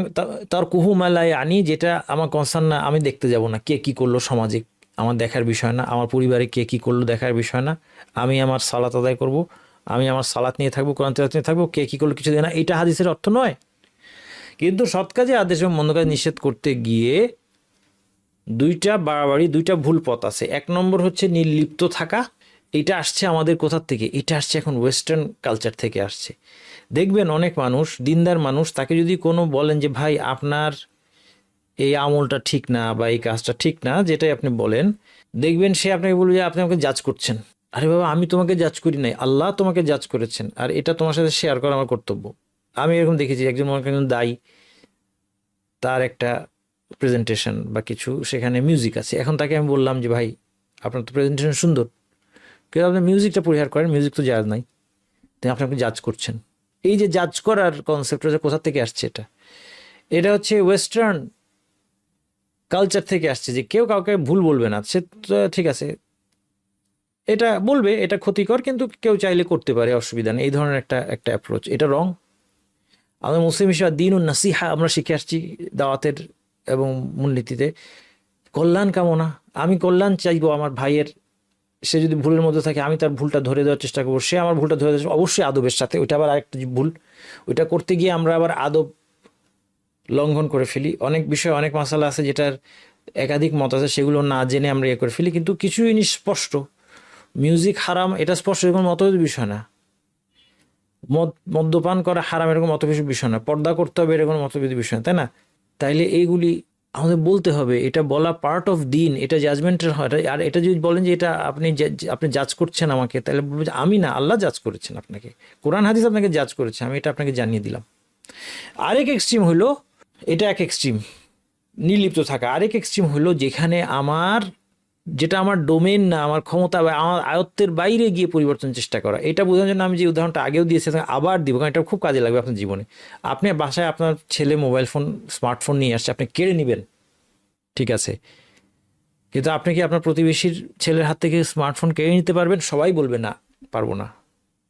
তার কুহু মালাই আনি, যেটা আমার কনসার্ন না, আমি দেখতে যাব না কে কি করলো সমাজে, আমার দেখার বিষয় না। আমার পরিবারে কে কি করলো দেখার বিষয় না। আমি আমার সালাত আদায় করব, আমি আমার সালাত নিয়ে থাকবো, কোরআন তেলাওয়াত নিয়ে থাকবো, কে কি করলো কিছু দেয় না, এটা হাদিসের অর্থ নয়। কিন্তু সৎ কাজে আদেশ এবং মন্দ কাজে নিষেধ করতে গিয়ে দুইটা বাড়াবাড়ি, দুইটা ভুল পথ আছে। এক নম্বর হচ্ছে নির্লিপ্ত থাকা। এটা আসছে আমাদের কোথার থেকে? এটা আসছে এখন ওয়েস্টার্ন কালচার থেকে আসছে। দেখবেন অনেক মানুষ, দিনদার মানুষ, তাকে যদি কোনো বলেন যে ভাই আপনার এই আমলটা ঠিক না বা এই কাজটা ঠিক না, যেটাই আপনি বলেন, দেখবেন সে আপনাকে বলবে যে আপনি আমাকে জাজ করছেন। আরে বাবা, আমি তোমাকে জাজ করি নাই, আল্লাহ তোমাকে জাজ করেছেন, আর এটা তোমার সাথে শেয়ার করা আমার কর্তব্য। আমি এরকম দেখেছি, একজন দায়ী, তার একটা প্রেজেন্টেশন বা কিছু, সেখানে মিউজিক আছে। এখন তাকে আমি বললাম যে ভাই আপনার তো প্রেজেন্টেশন সুন্দর, কিন্তু আপনি মিউজিকটা পরিহার করেন, মিউজিক তো জায়জ নাই, তাই আপনি জাজ করছেন। এই যে জাজ করার কনসেপ্টটা কোথা থেকে আসছে? এটা হচ্ছে ওয়েস্টার্ন কালচার থেকে আসছে, যে কেউ কাউকে ভুল বলবে না, সে ঠিক আছে এটা বলবে, এটা ক্ষতিকর, কিন্তু কেউ চাইলে করতে পারে, অসুবিধা নেই, এই ধরনের একটা অ্যাপ্রোচ। এটা রং। আমাদের মুসলিম হিসেবে দিন ও নাসিহা আমরা শিখে আসছি দাওয়াতের এবং মূলনীতিতে, কল্যাণ কামনা। আমি কল্যাণ চাইবো আমার ভাইয়ের, সে যদি ভুলের মধ্যে থাকে আমি তার ভুলটা ধরে দেওয়ার চেষ্টা করবো, সে আমার ভুলটা ধরে দেওয়ার, অবশ্যই আদবের সাথে। ওইটা আবার আরেকটা ভুল, ওইটা করতে গিয়ে আমরা আবার আদব লঙ্ঘন করে ফেলি। অনেক বিষয়, অনেক মশালা আছে যেটার একাধিক মত আছে, সেগুলো না জেনে আমরা করে ফেলি। কিন্তু কিছু জিনিস স্পষ্ট, মিউজিক হারাম এটা স্পষ্ট, এরকম মতভেদের বিষয় না। মদ্যপান করা হারাম এরকম মতভেদের বিষয় না। পর্দা করতে হবে এরকম মতভেদের বিষয় না, তাই না? তাইলে এইগুলি আমাদের বলতে হবে, এটা বলা পার্ট অফ দিন, এটা জাজমেন্টের হয়। আর এটা যদি বলেন যে এটা আপনি জাজ করছেন আমাকে, তাহলে বলবো যে আমি না, আল্লাহ জাজ করেছেন আপনাকে, কোরআন হাদিস আপনাকে জাজ করেছে, আমি এটা আপনাকে জানিয়ে দিলাম। আরেক এক্সট্রিম হলো, এটা এক এক্সট্রিম নির্লিপ্ত থাকা। আরেক এক্সট্রিম হলো যেখানে যেটা আমার ডোমেন না, আমার ক্ষমতা বা আমার আয়ত্তের বাইরে গিয়ে পরিবর্তন চেষ্টা করা। এটা বোঝানোর জন্য আমি যে উদাহরণটা আগেও দিয়েছি আবার দিব, কারণ এটা খুব কাজে লাগবে আপনার জীবনে। আপনি বাসায় আপনার ছেলে মোবাইল ফোন, স্মার্টফোন নিয়ে আসছে, আপনি কেড়ে নেবেন, ঠিক আছে, কিন্তু আপনি কি আপনার প্রতিবেশীর ছেলের হাত থেকে স্মার্টফোন কেড়ে নিতে পারবেন? সবাই বলবে না, পারবো না।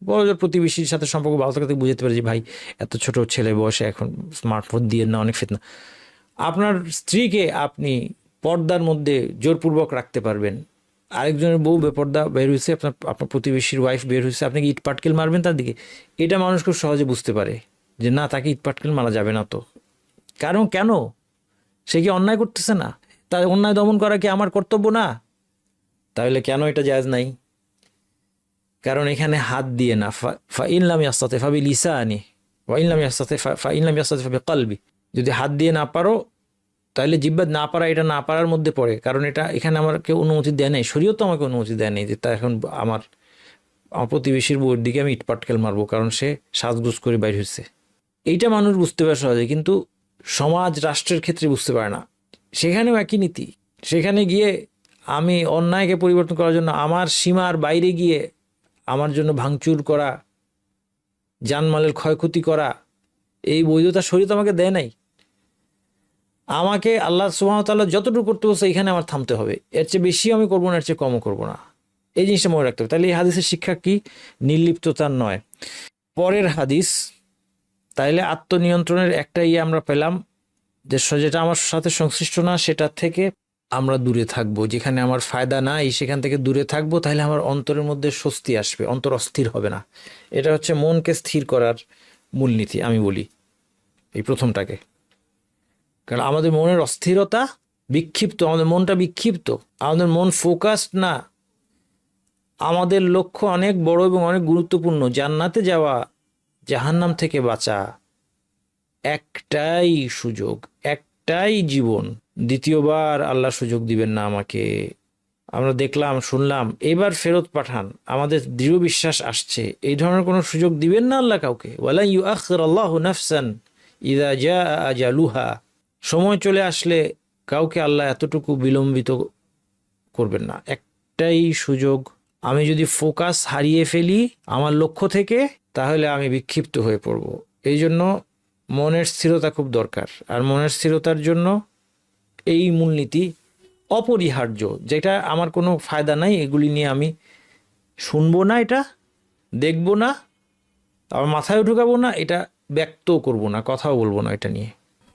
বড় প্রতিবেশীর সাথে সম্পর্ক ভালো থাকতে বুঝতে পারে যে ভাই এত ছোট ছেলে বয়সে এখন স্মার্টফোন দিয়ে না, অনেক ফিতনা। আপনার স্ত্রীকে আপনি পর্দার মধ্যে জোরপূর্বক রাখতে পারবেন। আরেকজনের বউ বেপর্দা বের হয়েছে, আপনার প্রতিবেশীর ওয়াইফ বের হয়েছে, আপনি কি ইট পাটকেল মারবেন তার দিকে? এটা মানুষ খুব সহজে বুঝতে পারে যে না, তাকে ইট পাটকেল মারা যাবে না। তো কারণ কেন? সে কি অন্যায় করতেছে না? তার অন্যায় দমন করা কি আমার কর্তব্য না? তাহলে কেন এটা জায়েজ নাই? কারণ এখানে হাত দিয়ে না, ফাইনলাম ইয়াস্তাতে ফাবি লিসানি ওয়াইনলাম ইয়াস্তাতে ফাইনলাম ইয়াস্তাতে ফাবি কলবি। যদি হাত দিয়ে না পারো তাহলে জিহ্বা না পারা, এটা না পারার মধ্যে পড়ে। কারণ এটা এখানে আমাকে অনুমতি দেয় নেই, শরীয়ত তো আমাকে অনুমতি দেয় নেই যে তা এখন আমার প্রতিবেশীর বউয়ের দিকে আমি ইটপাটকেল মারবো কারণ সে সাজগুজ করে বাইর হয়েছে। এইটা মানুষ বুঝতে পারে সহজে, কিন্তু সমাজ রাষ্ট্রের ক্ষেত্রে বুঝতে পারে না। সেখানেও একই নীতি। সেখানে গিয়ে আমি অন্যায়কে পরিবর্তন করার জন্য আমার সীমার বাইরে গিয়ে আমার জন্য ভাঙচুর করা, জানমালের ক্ষয়ক্ষতি করা, এই বৈধতা শরীয়ত আমাকে দেয় নাই। আমাকে আল্লাহ সুবহানাহু ওয়া তাআলা যতটুকু করতে বলছে এখানে আমার থামতে হবে, এর চেয়ে বেশিও আমি করবো না, এর চেয়ে কমও করবো না। এই জিনিসটা মনে রাখতে হবে। তাহলে এই হাদিসের শিক্ষা কি? নির্লিপ্ততার নয়। পরের হাদিস, তাইলে আত্মনিয়ন্ত্রণের একটা আমরা পেলাম যে যেটা আমার সাথে সংশ্লিষ্ট না সেটা থেকে আমরা দূরে থাকবো, যেখানে আমার ফায়দা নাই সেখান থেকে দূরে থাকবো। তাহলে আমার অন্তরের মধ্যে স্বস্তি আসবে, অন্তর অস্থির হবে না। এটা হচ্ছে মনকে স্থির করার মূলনীতি, আমি বলি এই প্রথমটাকে। কারণ আমাদের মনের অস্থিরতা, বিক্ষিপ্ত, আমাদের মনটা বিক্ষিপ্ত, আমাদের মন ফোকাসড না। আমাদের লক্ষ্য অনেক বড় এবং অনেক গুরুত্বপূর্ণ, জান্নাতে যাওয়া, জাহান্নাম থেকে বাঁচা। একটাই সুযোগ, একটাই জীবন, দ্বিতীয়বার আল্লাহ সুযোগ দিবেন না আমাকে। আমরা দেখলাম, শুনলাম, এবার ফেরত পাঠান, আমাদের দৃঢ় বিশ্বাস আসছে এই ধরনের কোনো সুযোগ দিবেন না আল্লাহ কাউকে। ওয়ালা ইউআখির আল্লাহু নাফসান ইযা জাআ আজালুহা। সময় চলে আসলে কাউকে আল্লাহ এতটুকু বিলম্বিত করবেন না। একটাই সুযোগ। আমি যদি ফোকাস হারিয়ে ফেলি আমার লক্ষ্য থেকে, তাহলে আমি বিক্ষিপ্ত হয়ে পড়ব। এই জন্য মনের স্থিরতা খুব দরকার। আর মনের স্থিরতার জন্য এই মূলনীতি অপরিহার্য, যেটা আমার কোনো ফায়দা নাই, এগুলি নিয়ে আমি শুনবো না, এটা দেখবো না, আমার মাথায় ঢুকাবো না, এটা ব্যক্তও করবো না, কথাও বলবো না এটা নিয়ে।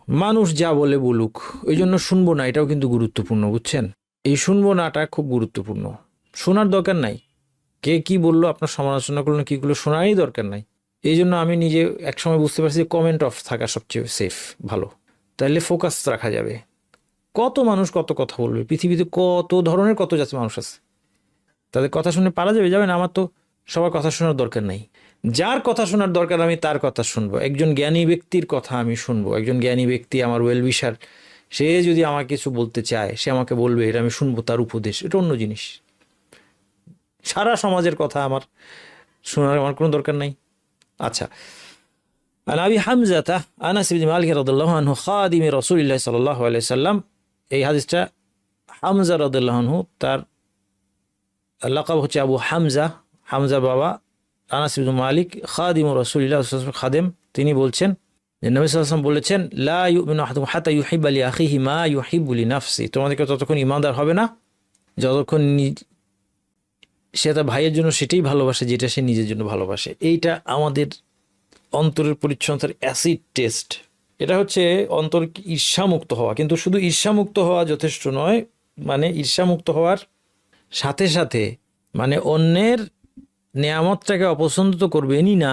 মানুষ যা বলে বলুক, ওই জন্য শুনবো না, এটাও কিন্তু গুরুত্বপূর্ণ, বুঝছেন? এই শুনবো নাটা খুব গুরুত্বপূর্ণ। শোনার দরকার নাই, কে কি বললো, আপনার সমালোচনা করলো কি করলো, শোনারই দরকার নাই। এই জন্য আমি নিজে একসময় বুঝতে পারছি যে কমেন্ট অফ থাকা সবচেয়ে সেফ, ভালো। তাহলে ফোকাস রাখা যাবে। কত মানুষ কত কথা বলবে, পৃথিবীতে কত ধরনের কত জাতি মানুষ আছে, তাদের কথা শুনে পারা যাবে না। আমার তো সবার কথা শোনার দরকার নাই। যার কথা শোনার দরকার আমি তার কথা শুনবো। একজন জ্ঞানী ব্যক্তির কথা আমি শুনবো। একজন জ্ঞানী ব্যক্তি আমার ওয়েলউইশার, সে যদি আমাকে কিছু বলতে চায়, সে আমাকে বলবে, এটা আমি শুনবো, তার উপদেশ, এটা অন্য জিনিস। সারা সমাজের কথা আমার শোনার আমার কোনো দরকার নাই। আচ্ছা, আন আবি হামজাতা আনাস ইবনে মালিক রাদিয়াল্লাহু আনহু খাদিমি রাসূলিল্লাহ সাল্লাল্লাহু আলাইহি সাল্লাম। এই হাদিসটা হামজা রাদিয়াল্লাহু আনহু, তার লাকাব হচ্ছে আবু হামজা, হামজা বাবা আনাস ইবনে মালিক, খাদিম রাসূলিল্লাহ সাল্লাল্লাহু আলাইহি ওয়াসাল্লাম, খাদেম। তিনি বলছেন যে নবী সাল্লাল্লাহু আলাইহি ওয়াসাল্লাম বলেছেন, লা ইউমিনু আহাদুকুম হাত্তা ইউহিব্বা লিআখিহি মা ইউহিব্বু লিনাফসি। তোমাদেরকে ততক্ষণ ঈমানদার হবে না যতক্ষণ সে তার ভাইয়ের জন্য সেটাই ভালোবাসে যেটা সে নিজের জন্য ভালোবাসে। এইটা আমাদের অন্তরের পরিচ্ছন্নতার অ্যাসিড টেস্ট। এটা হচ্ছে অন্তর ঈর্ষামুক্ত হওয়া। কিন্তু শুধু ঈর্ষামুক্ত হওয়া যথেষ্ট নয়, মানে ঈর্ষামুক্ত হওয়ার সাথে সাথে মানে অন্যের নেয়ামতটাকে অপছন্দ তো করবেনই না,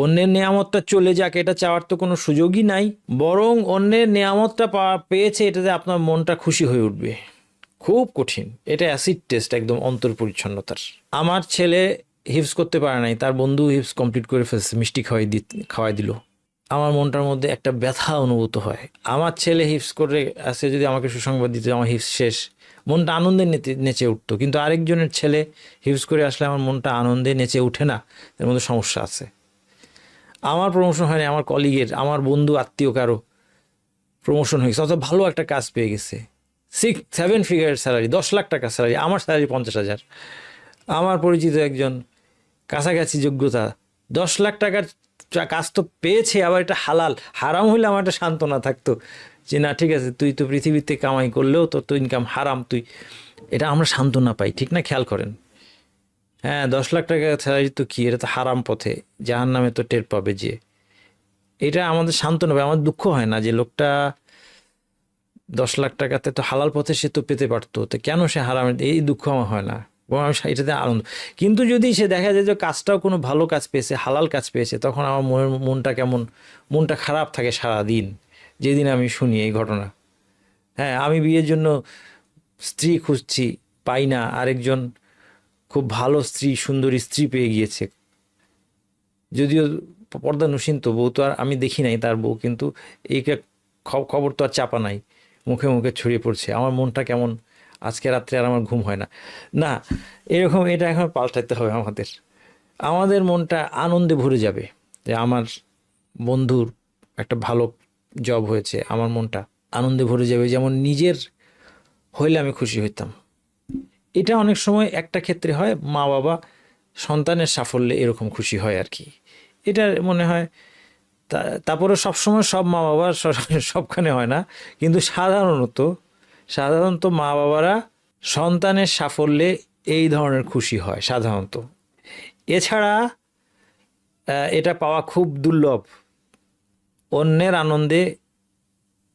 অন্যের নেয়ামতটা চলে যাক এটা চাওয়ার তো কোনো সুযোগই নাই, বরং অন্যের নেয়ামতটা পেয়েছে এটাতে আপনার মনটা খুশি হয়ে উঠবে। খুব কঠিন, এটা অ্যাসিড টেস্ট একদম অন্তর পরিচ্ছন্নতার। আমার ছেলে হিফজ করতে পারে নাই, তার বন্ধু হিফজ কমপ্লিট করে ফেলছে, মিষ্টি খাওয়াই দিল। আমার মনটার মধ্যে একটা ব্যথা অনুভূত হয়। আমার ছেলে হিফজ করে আসে, যদি আমাকে সুসংবাদ দিত আমার হিফজ শেষ, মনটা আনন্দে নেচে উঠতো। কিন্তু আরেকজনের ছেলে হিফজ করে আসলে আমার মনটা আনন্দে নেচে উঠে না, এর মধ্যে সমস্যা আছে। আমার প্রমোশন হয়নি, আমার কলিগের, আমার বন্ধু আত্মীয় কারো প্রমোশন হয়ে গেছে, অত ভালো একটা কাজ পেয়ে গেছে, 6-7 ফিগার স্যালারি, 10 লাখ টাকা স্যালারি, আমার স্যালারি 50,000। আমার পরিচিত একজন কাছাকাছি যোগ্যতা 10 লাখ টাকার কাজ তো পেয়েছে, আবার এটা হালাল। হারাম হইলে আমার একটা সান্ত্বনা থাকতো যে না ঠিক আছে, তুই তো পৃথিবীতে কামাই করলেও তোর তো ইনকাম হারাম, তুই এটা আমরা সান্ত্বনা পাই, ঠিক না? খেয়াল করেন, হ্যাঁ 10 লাখ টাকা স্যালারি তো কি, এটা তো হারাম পথে, জাহান নামে তো টের পাবে যে, এটা আমাদের সান্ত্বনা পায়। আমার দুঃখ হয় না যে লোকটা 10 লাখ টাকাতে তো হালাল পথে সে তো পেতে পারতো, তো কেন সে হারামে, এই দুঃখ আমার হয় না, এবং আমি এটাতে আনন্দ। কিন্তু যদি সে দেখা যায় যে কাজটাও কোনো ভালো কাজ পেয়েছে, হালাল কাজ পেয়েছে, তখন আমার মনটা খারাপ থাকে সারা দিন, যেদিন আমি শুনি এই ঘটনা। হ্যাঁ, আমি বিয়ের জন্য স্ত্রী খুঁজছি, পাই না, আরেকজন খুব ভালো স্ত্রী, সুন্দরী স্ত্রী পেয়ে গিয়েছে, যদিও পর্দা নসীন, তো বউ তো আর আমি দেখি নাই তার বউ, কিন্তু এই খবর তো আর চাপা নাই, মুখে মুখে ছড়িয়ে পড়ছে। আমার মনটা কেমন, আজকে রাত্রে আর আমার ঘুম হয় না। না, এরকম এটা এখন পাল্টাতে হবে আমাদের মনটা আনন্দে ভরে যাবে যে আমার বন্ধুর একটা ভালো জব হয়েছে, আমার মনটা আনন্দে ভরে যাবে, যেমন নিজের হইলে আমি খুশি হইতাম। এটা অনেক সময় একটা ক্ষেত্রে হয়, মা বাবা সন্তানের সাফল্যে এরকম খুশি হয় আর কি, এটা মনে হয়। তারপরে সবসময় সব মা বাবার সবখানে হয় না, কিন্তু সাধারণত মা বাবারা সন্তানের সাফল্যে এই ধরনের খুশি হয় সাধারণত। এছাড়া এটা পাওয়া খুব দুর্লভ, অন্যের আনন্দে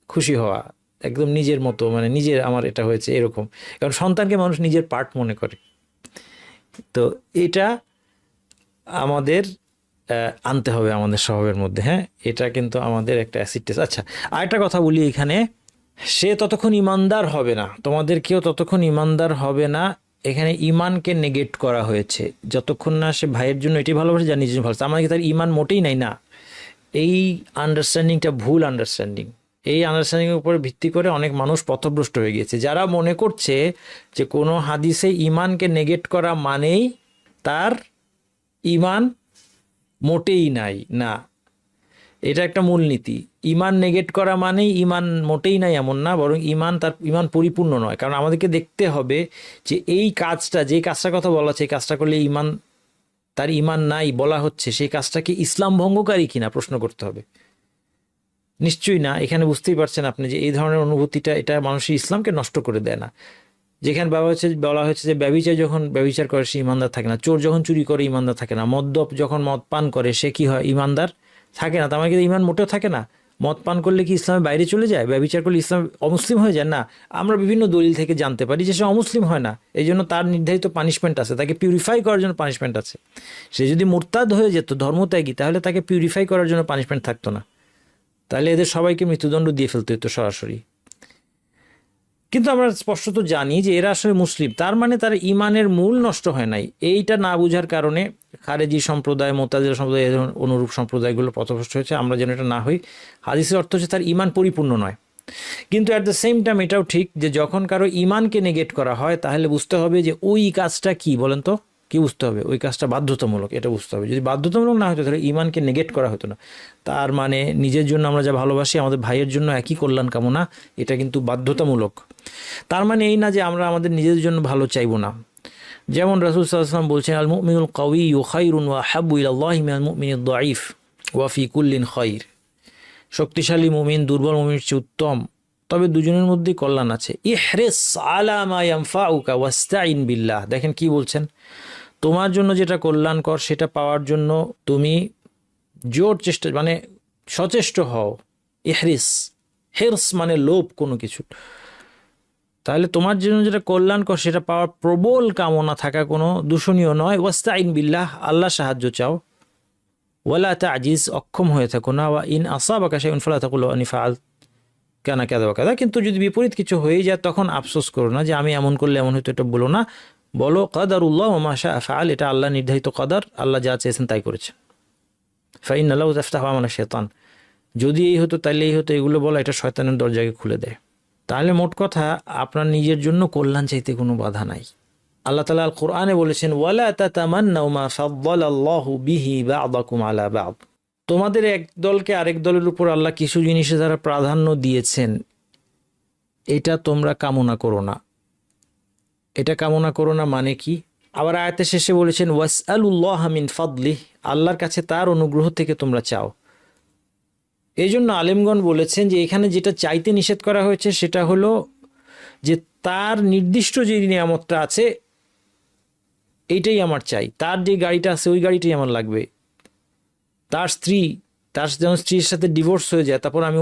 খুশি হওয়া একদম নিজের মতো, মানে নিজের আমার এটা হয়েছে এরকম, কারণ সন্তানকে মানুষ নিজের পার্ট মনে করে। তো এটা আমাদের আনতে হবে আমাদের স্বভাবের মধ্যে। হ্যাঁ, এটা কিন্তু আমাদের একটা অ্যাসিড টেস্ট। আচ্ছা, আরেকটা কথা বলি এখানে, সে ততক্ষণ ইমানদার হবে না, তোমাদের কেউ ততক্ষণ ইমানদার হবে না, এখানে ইমানকে নেগেট করা হয়েছে, যতক্ষণ না সে ভাইয়ের জন্য এটি ভালোবাসে যা নিজের জন্য ভালোবাসে। আমাকে তার ইমান মোটেই নাই না, এই আন্ডারস্ট্যান্ডিংটা ভুল আন্ডারস্ট্যান্ডিং। এই আন্ডারস্ট্যান্ডিংয়ের উপরে ভিত্তি করে অনেক মানুষ পথভ্রষ্ট হয়ে গিয়েছে, যারা মনে করছে যে কোনো হাদিসে ইমানকে নেগেট করা মানেই তার ইমান মোটেই নাই। না, এটা একটা মূলনীতি। ইমান নেগেট করা মানেই ইমান মোটেই নাই এমন না, বরং তার ইমান পরিপূর্ণ নয়। কারণ আমাদেরকে দেখতে হবে যে এই কাজটা, যে কাজটার কথা বলা হচ্ছে, এই কাজটা করলে তার ইমান নাই বলা হচ্ছে, সেই কাজটা কি ইসলাম ভঙ্গকারী কিনা প্রশ্ন করতে হবে। নিশ্চয়ই না। এখানে বুঝতেই পারছেন আপনি যে এই ধরনের অনুভূতিটা, এটা মানুষের ইসলামকে নষ্ট করে দেয় না। যেখানে বলা হয়েছে যে ব্যভিচার করে সে ইমানদার থাকে না, চোর যখন চুরি করে ইমানদার থাকে না, মদ্যপ যখন মদ পান করে সে কি হয়, ইমানদার থাকে না। তার মানে ইমান মোটেও থাকে না। মদ পান করলে কি ইসলামের বাইরে চলে যায়? ব্যভিচার করলে ইসলাম অমুসলিম হয়ে যায় না। আমরা বিভিন্ন দলিল থেকে জানতে পারি যে সে অমুসলিম হয় না, এই জন্য তার নির্ধারিত পানিশমেন্ট আছে, তাকে পিউরিফাই করার জন্য পানিশমেন্ট আছে। সে যদি মুরতাদ হয়ে যেত, ধর্মত্যাগী, তাহলে তাকে পিউরিফাই করার জন্য পানিশমেন্ট থাকতো না, তাহলে এদের সবাইকে মৃত্যুদণ্ড দিয়ে ফেলতে হতো সরাসরি। কিন্তু আমরা স্পষ্টত জানি যে এরা আসলে মুসলিম, তার মানে তার ইমানের মূল নষ্ট হয় নাই। এইটা না বুঝার কারণে খারেজি সম্প্রদায়, মুতাজিলা সম্প্রদায়, অনুরূপ সম্প্রদায়গুলো পথভ্রষ্ট হয়েছে। আমরা যেন এটা না হই। হাদিসের অর্থ হচ্ছে তার ইমান পরিপূর্ণ নয়। কিন্তু অ্যাট দ্য সেম টাইম এটাও ঠিক যে যখন কারো ইমানকে নেগেট করা হয়, তাহলে বুঝতে হবে যে ওই কাজটা কি, বলেন তো কি বুঝতে হবে? ওই কাজটা বাধ্যতামূলক, এটা বুঝতে হবে। যদি বাধ্যতামূলক না হতো তাহলে ইমানকে নেগেট করা হতো না। তার মানে নিজের জন্য আমরা যা ভালোবাসি, আমাদের ভাইয়ের জন্য একই কল্যাণ কামনা, এটা কিন্তু বাধ্যতামূলক। তার মানে এই না যে আমরা আমাদের নিজেদের জন্য ভালো চাইবো না। যেমন রাসূল সাল্লাল্লাহু আলাইহি ওয়াসাল্লাম বলছেন, আল মুমিনুল কাউইয়্যু খায়রুন ওয়া আহাব্বু ইলাল্লাহি মিনাল মুমিনিদ দাঈফ ওয়া ফি কুল্লিন খায়র। শক্তিশালী মুমিন দুর্বল মুমিনের চেয়ে উত্তম, তবে দুজনের মধ্যেই কল্যাণ আছে। ইহরিস আলা মা ইয়ানফাউকা ওয়াস্তাইন বিল্লাহ। দেখেন কি বলছেন, তোমার জন্য যেটা কল্যাণকর সেটা পাওয়ার জন্য তুমি জোর চেষ্টা, মানে সচেষ্ট হও। ইহরিস, হিরস মানে লোভ কোনো কিছু, তাহলে তোমার জন্য যেটা কল্যাণকর সেটা পাওয়ার প্রবল কামনা থাকা কোনো দূষণীয় নয়। ওয়াস্তাইন বিল্লাহ, আল্লাহ সাহায্য চাও। ওয়ালা তাজিজ, অক্ষম হয়ে থাকো না। ওয়া ইন আসাবাকা শাইউন ফালা তাকুল আনি ফাআল কানা কাযা ওয়া কাযা, কিন্তু যদি বিপরীত কিছু হয়ে যায় তখন আফসোস করো না যে আমি এমন করলে এমন হতো, এটা বলো না। বলো কাদারুল্লাহ ওয়া মা শাআ ফাআল, এটা আল্লাহ নির্ধারিত কদর, আল্লাহ যা চেয়েছেন তাই করেছেন। ফাইন্না লাহু তাফতাহু আমালা শাইতান, যদি এই হতো তাইলে এই হতো, এগুলো বলা এটা শয়তানের দরজাকে খুলে দেয়। তাহলে মোট কথা আপনার নিজের জন্য কল্যাণ চাইতে কোনো বাধা নাই। আল্লাহ তাআলা আল কোরআনে বলেছেন ওয়ালা তাতামান্নাউ মা ফাদ্দালাল্লাহু বিহি বা'দাকুম আলা বা'দ, তোমাদের এক দলকে আরেক দলের উপর আল্লাহ কিছু জিনিসে যারা প্রাধান্য দিয়েছেন এটা তোমরা কামনা করো না। এটা কামনা করো না মানে কি? আবার আয়াতের শেষে বলেছেন ওয়াসআলুল্লাহা মিন ফাদলিহ, আল্লাহর কাছে তার অনুগ্রহ থেকে তোমরা চাও। এই জন্য আলেমগণ বলেছেন যে এখানে যেটা চাইতে নিষেধ করা হয়েছে সেটা হলো যে তার নির্দিষ্ট যে নিয়ামতটা আছে এইটাই আমার চাই, তার যে গাড়িটা আছে ওই গাড়িটাই আমার লাগবে, তার যেন স্ত্রীর সাথে ডিভোর্স হয়ে যায় তারপর আমি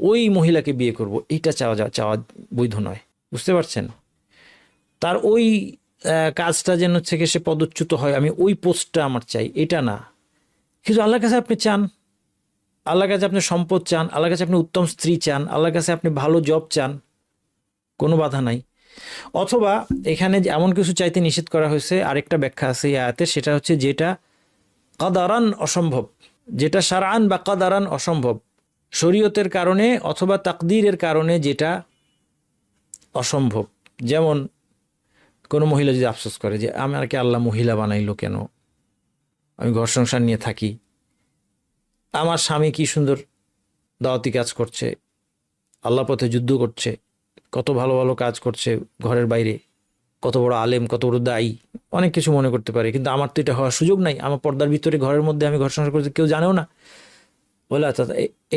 ওই মহিলাকে বিয়ে করব, এইটা চাওয়া বৈধ নয়। বুঝতে পারছেন? তার ওই কাজটা যেন থেকে সে পদচ্যুত হয়, আমি ওই পোস্টটা আমার চাই, এটা না। কিন্তু আল্লাহর কাছে আপনি চান, আল্লাহর কাছে আপনি সম্পদ চান, আল্লাহর কাছে আপনি উত্তম স্ত্রী চান, আল্লাহর কাছে আপনি ভালো জব চান, কোনো বাধা নাই। অথবা এখানে এমন কিছু চাইতে নিষেধ করা হয়েছে, আরেকটা ব্যাখ্যা আছে এই আয়াতে, সেটা হচ্ছে যেটা কাদারান অসম্ভব, যেটা শারআন বা কাদারান অসম্ভব, শরীয়তের কারণে অথবা তাকদীরের কারণে যেটা অসম্ভব। যেমন কোনো মহিলা যদি আফসোস করে যে আমাকে আল্লাহ মহিলা বানাইলো কেন, আমি ঘর সংসার নিয়ে থাকি, আমার স্বামী কি সুন্দর দাওয়াতি কাজ করছে, আল্লাহ পথে যুদ্ধ করছে, কত ভালো ভালো কাজ করছে ঘরের বাইরে, কত বড় আলেম, কত বড় দায়ী, অনেক কিছু মনে করতে পারে, কিন্তু আমার তো এটা হওয়ার সুযোগ নাই, আমার পর্দার ভিতরে ঘরের মধ্যে আমি ঘর সংসার করতে, কেউ জানেও না। ওলা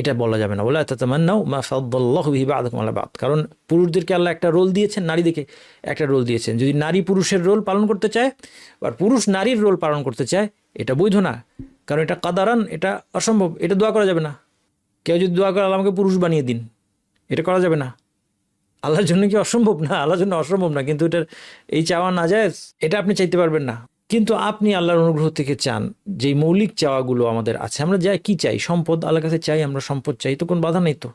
এটা বলা যাবে না, ওলা তাতামান্নাউ মা ফাদ্দালাল্লাহু বিহি বা'দাকুম আলা বা'দ, কারণ পুরুষদেরকে আল্লাহ একটা রোল দিয়েছেন, নারীদেরকে একটা রোল দিয়েছেন। যদি নারী পুরুষের রোল পালন করতে চায় আর পুরুষ নারীর রোল পালন করতে চায় এটা বৈধ না, কারণ এটা কাদারান, এটা অসম্ভব, এটা দোয়া করা যাবে না। কেউ যদি দোয়া করে আল্লাহ আমাকে পুরুষ বানিয়ে দিন, এটা করা যাবে না। আল্লাহর জন্য কি অসম্ভব? না, আল্লাহর জন্য অসম্ভব না, কিন্তু এটার এই চাওয়া না যায়, এটা আপনি চাইতে পারবেন না। কিন্তু আপনি আল্লাহর অনুগ্রহ থেকে চান, যেই মৌলিক চাওয়াগুলো আমাদের আছে, আমরা কি চাই? সম্পদ আল্লাহর কাছে চাই, আমরা সম্পদ চাই, তো কোনো বাধা নেই তো।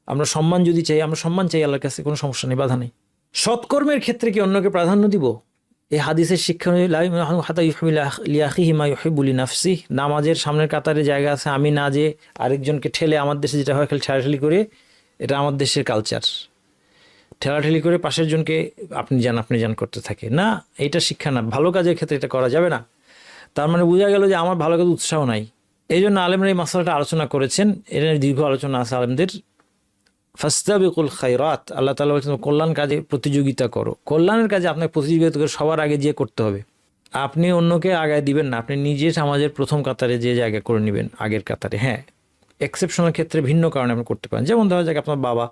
আমরা সম্মান যদি চাই, আমরা সম্মান চাই আল্লাহর কাছে, কোনো সমস্যা নেই, বাধা নেই। সৎকর্মের ক্ষেত্রে কি অন্যকে প্রাধান্য দিব? এই হাদিসের শিক্ষা, নামাজের সামনের কাতারে জায়গা আছে, আমি না যে আরেকজনকে ঠেলে, আমার দেশে যেটা হয় খালি ঠেলাঠেলি করে, এটা আমার দেশের কালচার, ঠেলাঠেলি করে পাশের জনকে আপনি যান করতে থাকে না, এটা শিক্ষা না। ভালো কাজের ক্ষেত্রে এটা করা যাবে না। তার মানে বোঝা গেল যে আমার ভালো কাজে উৎসাহ নাই। এই জন্য আলেমরা এই মাসালাটা আলোচনা করেছেন, এর দীর্ঘ আলোচনা আছে আলেমদের। ফাস্তাবিকুল খায়রাত, আল্লাহ তাআলা বলছেন কল্যাণ কাজে প্রতিযোগিতা করো। কল্যাণের কাজে আপনাকে প্রতিযোগিতা করে সবার আগে যে করতে হবে। আপনি অন্যকে আগায় দিবেন না, আপনি নিজে সমাজের প্রথম কাতারে যে জায়গা করে নেবেন, আগের কাতারে। হ্যাঁ, এক্সেপশনাল ক্ষেত্রে ভিন্ন কারণে আপনি করতে পারেন। যেমন ধরা যাক আপনার বাবা,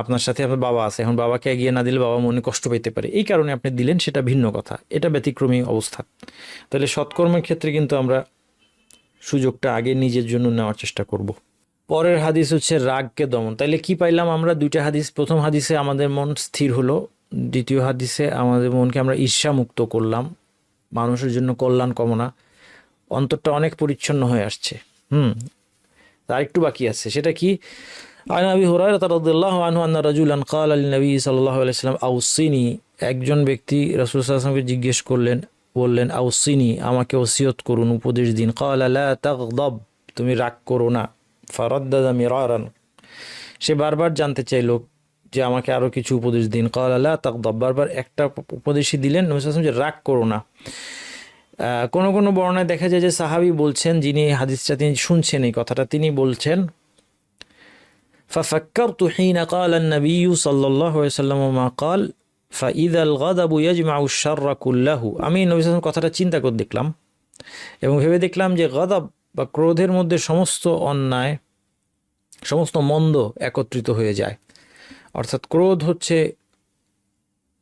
আপনার সাথে আপনার বাবা আছে, এখন বাবাকে এগিয়ে না দিলে বাবা মনে কষ্ট পেতে পারে, এই কারণে আপনি দিলেন, সেটা ভিন্ন কথা, এটা ব্যতিক্রমী অবস্থা। তাহলে সৎকর্মের ক্ষেত্রে কিন্তু আমরা সুযোগটা আগে নিজের জন্য নেওয়ার চেষ্টা করব। পরের হাদিস হচ্ছে রাগকে দমন। তাইলে কি পাইলাম আমরা? দুইটা হাদিস। প্রথম হাদিসে আমাদের মন স্থির হলো, দ্বিতীয় হাদিসে আমাদের মনকে আমরা ঈর্ষা মুক্ত করলাম, মানুষের জন্য কল্যাণ কামনা, অন্তরটা অনেক পরিচ্ছন্ন হয়ে আসছে। আর একটু বাকি আছে, সেটা কি? আন আবি হুরায়রা রাদিয়াল্লাহু আনহু আন্না রাজুলান ক্বালা লিন-নবী সাল্লাল্লাহু আলাইহি ওয়াসাল্লাম আউসিনি, একজন ব্যক্তি রাসূল সাল্লাল্লাহু আলাইহি ওয়াসাল্লামকে জিজ্ঞেস বললেন আউসিনি, আমাকে ওসিয়ত করুন, উপদেশ দিন। ক্বালা লা তাগদাব, তুমি রাগ করো না। ফারাদ্দাদা মিরারান, সে বারবার জানতে চাইল যে আমাকে আরো কিছু উপদেশ দিন। ক্বালা লা তাগদাব, বারবার একটা উপদেশই দিলেন নবী সাল্লাল্লাহু আলাইহি ওয়াসাল্লাম, যে রাগ করো না। কোনো বর্ণনায় দেখা যায় যে সাহাবী বলছেন, যিনি হাদিসটা তিনি শুনছেন এই কথাটা, তিনি বলছেন ففكرت حين قال النبي صلى الله عليه وسلم ما قال فإذا الغضب يجمع الشر كله, আমি নবী সাল্লাল্লাহু আলাইহি ওয়াসাল্লাম কথাটা চিন্তা করে দেখলাম এবং ভেবে দেখলাম যে গদব বা ক্রোধের মধ্যে সমস্ত অন্যায়, সমস্ত মন্দ একত্রিত হয়ে যায়। অর্থাৎ ক্রোধ হচ্ছে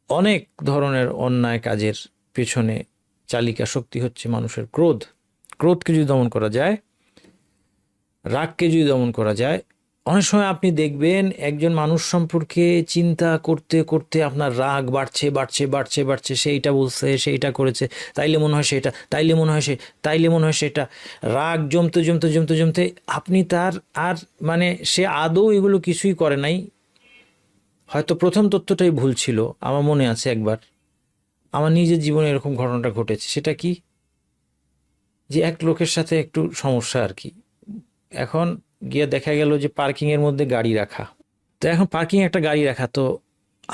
অনেক ধরনের অন্যায় কাজের পেছনে চালিকা শক্তি, হচ্ছে মানুষের ক্রোধকে যদি দমন করা যায়, রাগকে যদি দমন করা যায়, অনেক সময় আপনি দেখবেন একজন মানুষ সম্পর্কে চিন্তা করতে করতে আপনার রাগ বাড়ছে বাড়ছে বাড়ছে বাড়ছে, সেইটা বলছে, সেইটা করেছে, তাইলে মনে হয় সেটা, তাইলে মনে হয় সে, তাইলে মনে হয় সেটা, রাগ জমতে জমতে জমতে জমতে আপনি তার আর মানে সে আদৌ এগুলো কিছুই করে নাই। হয়তো প্রথম তথ্যটাই ভুল ছিল। আমার মনে আছে একবার আমার নিজের জীবনে এরকম ঘটনাটা ঘটেছে। সেটা কি, যে এক লোকের সাথে একটু সমস্যা আর কি। এখন গিয়ে দেখা গেল যে পার্কিংয়ের মধ্যে গাড়ি রাখা। তো এখন পার্কিং একটা গাড়ি রাখা, তো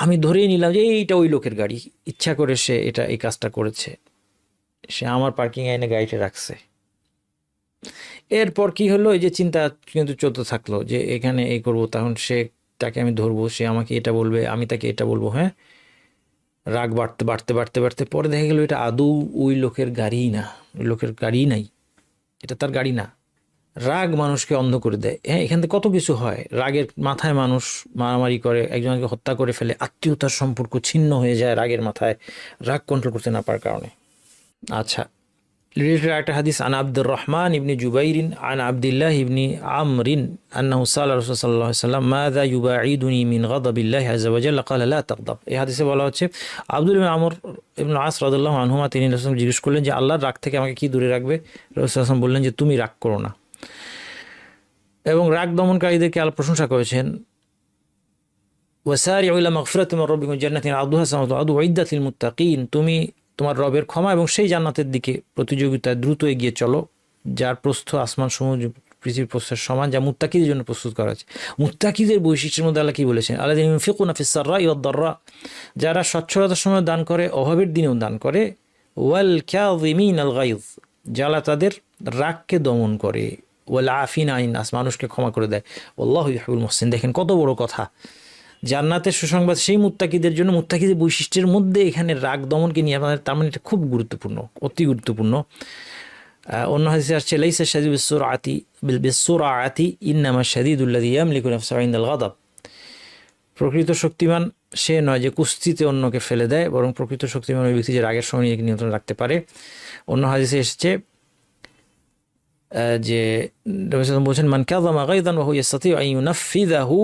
আমি ধরেই নিলাম যে এইটা ওই লোকের গাড়ি, ইচ্ছা করে সে এটা এই কাজটা করেছে, সে আমার পার্কিং এনে গাড়িটা রাখছে। এরপর কি হলো, এই যে চিন্তা কিন্তু চলতে থাকলো যে এখানে এই করব, তখন সে, তাকে আমি ধরবো, সে আমাকে এটা বলবে, আমি তাকে এটা বলবো, হ্যাঁ, রাগ বাড়তে বাড়তে বাড়তে বাড়তে পরে দেখা গেলো এটা আদৌ ওই লোকের গাড়িই না, ওই লোকের গাড়িই নাই, এটা তার গাড়ি না। রাগ মানুষকে অন্ধ করে দেয়। হ্যাঁ, এখান থেকে কত কিছু হয়। রাগের মাথায় মানুষ মারামারি করে, একজনকে হত্যা করে ফেলে, আত্মীয়তার সম্পর্ক ছিন্ন হয়ে যায় রাগের মাথায়, রাগ কন্ট্রোল করতে না পারার কারণে। আচ্ছা, রিলেটেড একটা হাদিস, আন আব্দুর রহমান ইবনি জুবাইরিন আন আব্দুল্লাহ ইবনি আমরিন আন্নাহু সাল্লাল্লাহু আলাইহি ওয়াসাল্লাম মাযা ইউবাঈদুনি মিন গাদাবিল্লাহি আযজা ওয়া জাল্লা ক্বালা লা তাগদাব। এই হাদিসে বলা হচ্ছে আব্দুল ইবনে আমর ইবনে আস রাদিয়াল্লাহু আনহুমা, তিনি রাসূল জিজ্ঞেস করলেন যে আল্লাহর রাগ থেকে আমাকে কি দূরে রাখবে? রাসূল বললেন যে তুমি রাগ করো না। এবং রাগ দমনকারীদেরকে আল্লাহ প্রশংসা করেছেন, ওয়াসারিউ ইলা মাগফিরাতিন মির রাব্বিকুম জান্নাতিন আরদুহা সামাওয়াতু ওয়াল আরদু উইদ্দাত লিল মুত্তাকিন। তুমি তোমার রবের ক্ষমা এবং সেই জান্নাতের দিকে প্রতিযোগিতায় দ্রুত এগিয়ে চলো, যার প্রস্থ আসমান সমুদ্র পৃথিবীর প্রস্থের সমান, যা মুত্তাকিদের জন্য প্রস্তুত করা হয়েছে। মুত্তাকিদের বৈশিষ্ট্যের মধ্যে আল্লাহ কি বলেছেন, আল্লাযীনা ইউনফিকুনা ফিস সাররাই ওয়াদ দাররা, যারা সচ্ছলতার সময় দান করে, অভাবের দিনেও দান করে, ওয়াল কাযিমিনাল গায়জ, যারা তাদের রাগকে দমন করে, ওয়াল আফিনা আনিন নাস, মানুষকে ক্ষমা করে দেয়, আল্লাহু ইউহিব্বুল মুহসিন। দেখেন কত বড় কথা, জান্নাতের সুসংবাদ সেই মুত্তাকিদের জন্য। মুত্তাকিদের বৈশিষ্ট্যের মধ্যে এখানে রাগ দমনকে নিয়ে আপনাদের, তার মানে এটা খুব গুরুত্বপূর্ণ, অতি গুরুত্বপূর্ণ। অন্য হাদিসে আসছে, লাইসা শাদীদু বিসসুরআতি ইন্নামা শাদীদুল্লাযী ইয়ামলিকু নাফসাহু ইনদাল গাদাব। প্রকৃত শক্তিমান সে নয় যে কুস্তিতে অন্যকে ফেলে দেয়, বরং প্রকৃত শক্তিমান ওই ব্যক্তি যে রাগের সময় নিজেকে নিয়ন্ত্রণ রাখতে পারে। অন্য হাদিসে এসেছে যে রাসূল বলছেন, মান কাযামা গায়যান ওয়া হুয়া ইয়াসতাতিউ আন ইউনাফফিযাহু,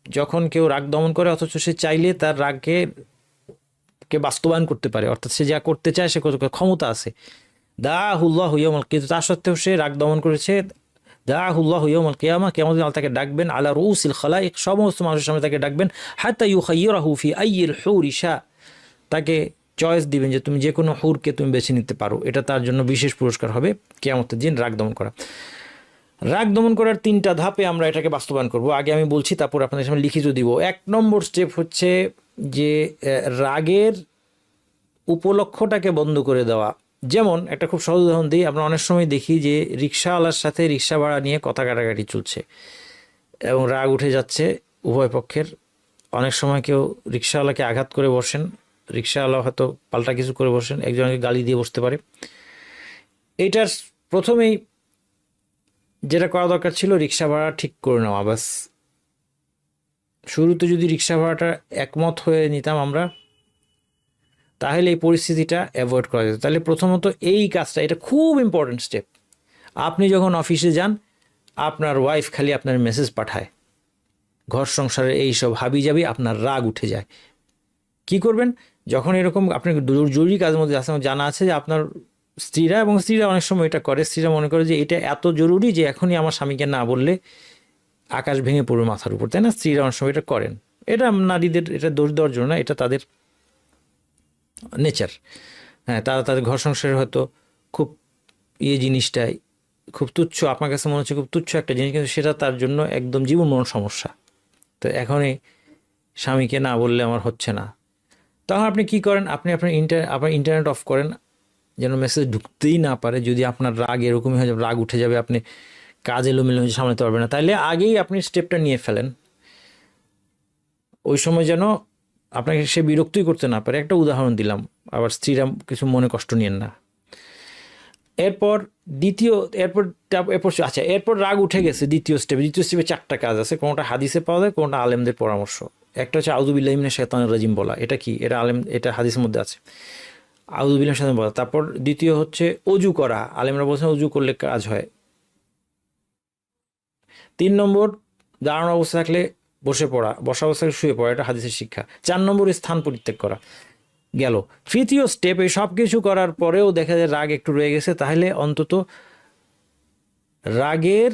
যখন কেউ রাগ দমন করে অথচ সে চাইলে তার রাগকে বাস্তবায়ন করতে পারে, অর্থাৎ সে যা করতে চায় সে ক্ষমতা আছে, দাআহুল্লাহু ইয়াউমাল কিয়ামাহ, তা সত্ত্বেও সে রাগ দমন করেছে, দাআহুল্লাহু ইয়াউমাল কিয়ামাহ, কিয়ামতের দিন আল্লাহ তাকে ডাকবেন, আলা রুউসিল খালাইক, সমস্ত মানুষের সামনে তাকে ডাকবেন, হাত্তা ইউখাইয়িরাহু ফি আইয়িল হুরি শা, তাকে চয়েস দিবেন যে তুমি যে কোনো হুরকে তুমি বেছে নিতে পারো, এটা তার জন্য বিশেষ পুরস্কার হবে কিয়ামতের দিন রাগ দমন করা। রাগ দমন করার 3টা ধাপে আমরা এটাকে বাস্তবায়ন করব। আগে আমি বলছি, তারপর আপনাদের সামনে লিখিত দিব। 1 নম্বর স্টেপ হচ্ছে যে রাগের উপলক্ষটাকে বন্ধ করে দেওয়া। যেমন একটা খুব সহজ উদাহরণ দিই, আমরা অনেক সময় দেখি যে রিক্সাওয়ালার সাথে রিক্সা ভাড়া নিয়ে কথা কাটাকাটি চলছে এবং রাগ উঠে যাচ্ছে উভয় পক্ষের। অনেক সময় কেউ রিক্সাওয়ালাকে আঘাত করে বসেন, রিক্সাওয়ালা হয়তো পাল্টা কিছু করে বসেন, একজনকে গালি দিয়ে বসতে পারে। এইটার প্রথমেই যেটা করা দরকার ছিল, রিক্সা ভাড়া ঠিক করে নেওয়া। বাস শুরুতে যদি রিক্সা ভাড়াটা একমত হয়ে নিতাম আমরা, তাহলে এই পরিস্থিতিটা অ্যাভয়েড করা যেত। তাহলে প্রথমত এই কাজটা, এটা খুব ইম্পর্টেন্ট স্টেপ। আপনি যখন অফিসে যান, আপনার ওয়াইফ খালি আপনার মেসেজ পাঠায়, ঘর সংসারের এইসব হাবিজাবি, আপনার রাগ উঠে যায়। কি করবেন যখন এরকম আপনি জরুরি কাজের মধ্যে আসেন? জানা আছে যে আপনার স্ত্রীরা, এবং স্ত্রীরা অনেক সময় এটা করে, স্ত্রীরা মনে করে যে এটা এত জরুরি যে এখনই আমার স্বামীকে না বললে আকাশ ভেঙে পড়বে মাথার উপর, তাই না? স্ত্রীরা অনেক সময় এটা করেন। এটা নারীদের এটা দোষ দেওয়ার জন্য না, এটা তাদের নেচার। হ্যাঁ, তারা তাদের ঘর সংসারে হয়তো খুব জিনিসটাই খুব তুচ্ছ, আপনার কাছে মনে হচ্ছে খুব তুচ্ছ একটা জিনিস, কিন্তু সেটা তার জন্য একদম জীবন মরণ সমস্যা। তো এখনই স্বামীকে না বললে আমার হচ্ছে না, তখন আপনি কি করেন, আপনি আপনার ইন্টারনেট অফ করেন, যেন মেসেজ ঢুকতেই না পারে। যদি আপনার রাগ এরকমই হয়ে যাবে, রাগ উঠে যাবে, আপনি কাজ এলোমেলো সামলাতে পারবেন না, তাহলে আগেই আপনি স্টেপটা নিয়ে ফেলেন, ওই সময় যেন আপনাকে সে বিরক্তই করতে না পারে। একটা উদাহরণ দিলাম, আবার স্ত্রীরা কিছু মনে কষ্ট নিয়েন না। এরপর এরপর রাগ উঠে গেছে, দ্বিতীয় স্টেপে 4টা কাজ আছে। কোনোটা হাদিসে পাওয়া যায়, কোনোটা আলেমদের পরামর্শ। একটা হচ্ছে আউযু বিল্লাহি মিনাশ শাইতানির রাজিম বলা। এটা কি? এটা হাদিসের মধ্যে আছে, আউযু বিল্লাহি মিনাশ শাইতানির বলা। তারপর দ্বিতীয় হচ্ছে অজু করা, আলেমরা বলছেন অজু করলে কাজ হয়। 3 নম্বর দাঁড়ানো অবস্থা থাকলে বসে পড়া, বসা অবস্থায় শুয়ে পড়া, এটা হাদিসের শিক্ষা। 4 নম্বরে স্থান পরিত্যাগ করা গেল। তৃতীয় স্টেপ, এই সব কিছু করার পরেও দেখা যায় রাগ একটু রয়ে গেছে, তাহলে অন্তত রাগের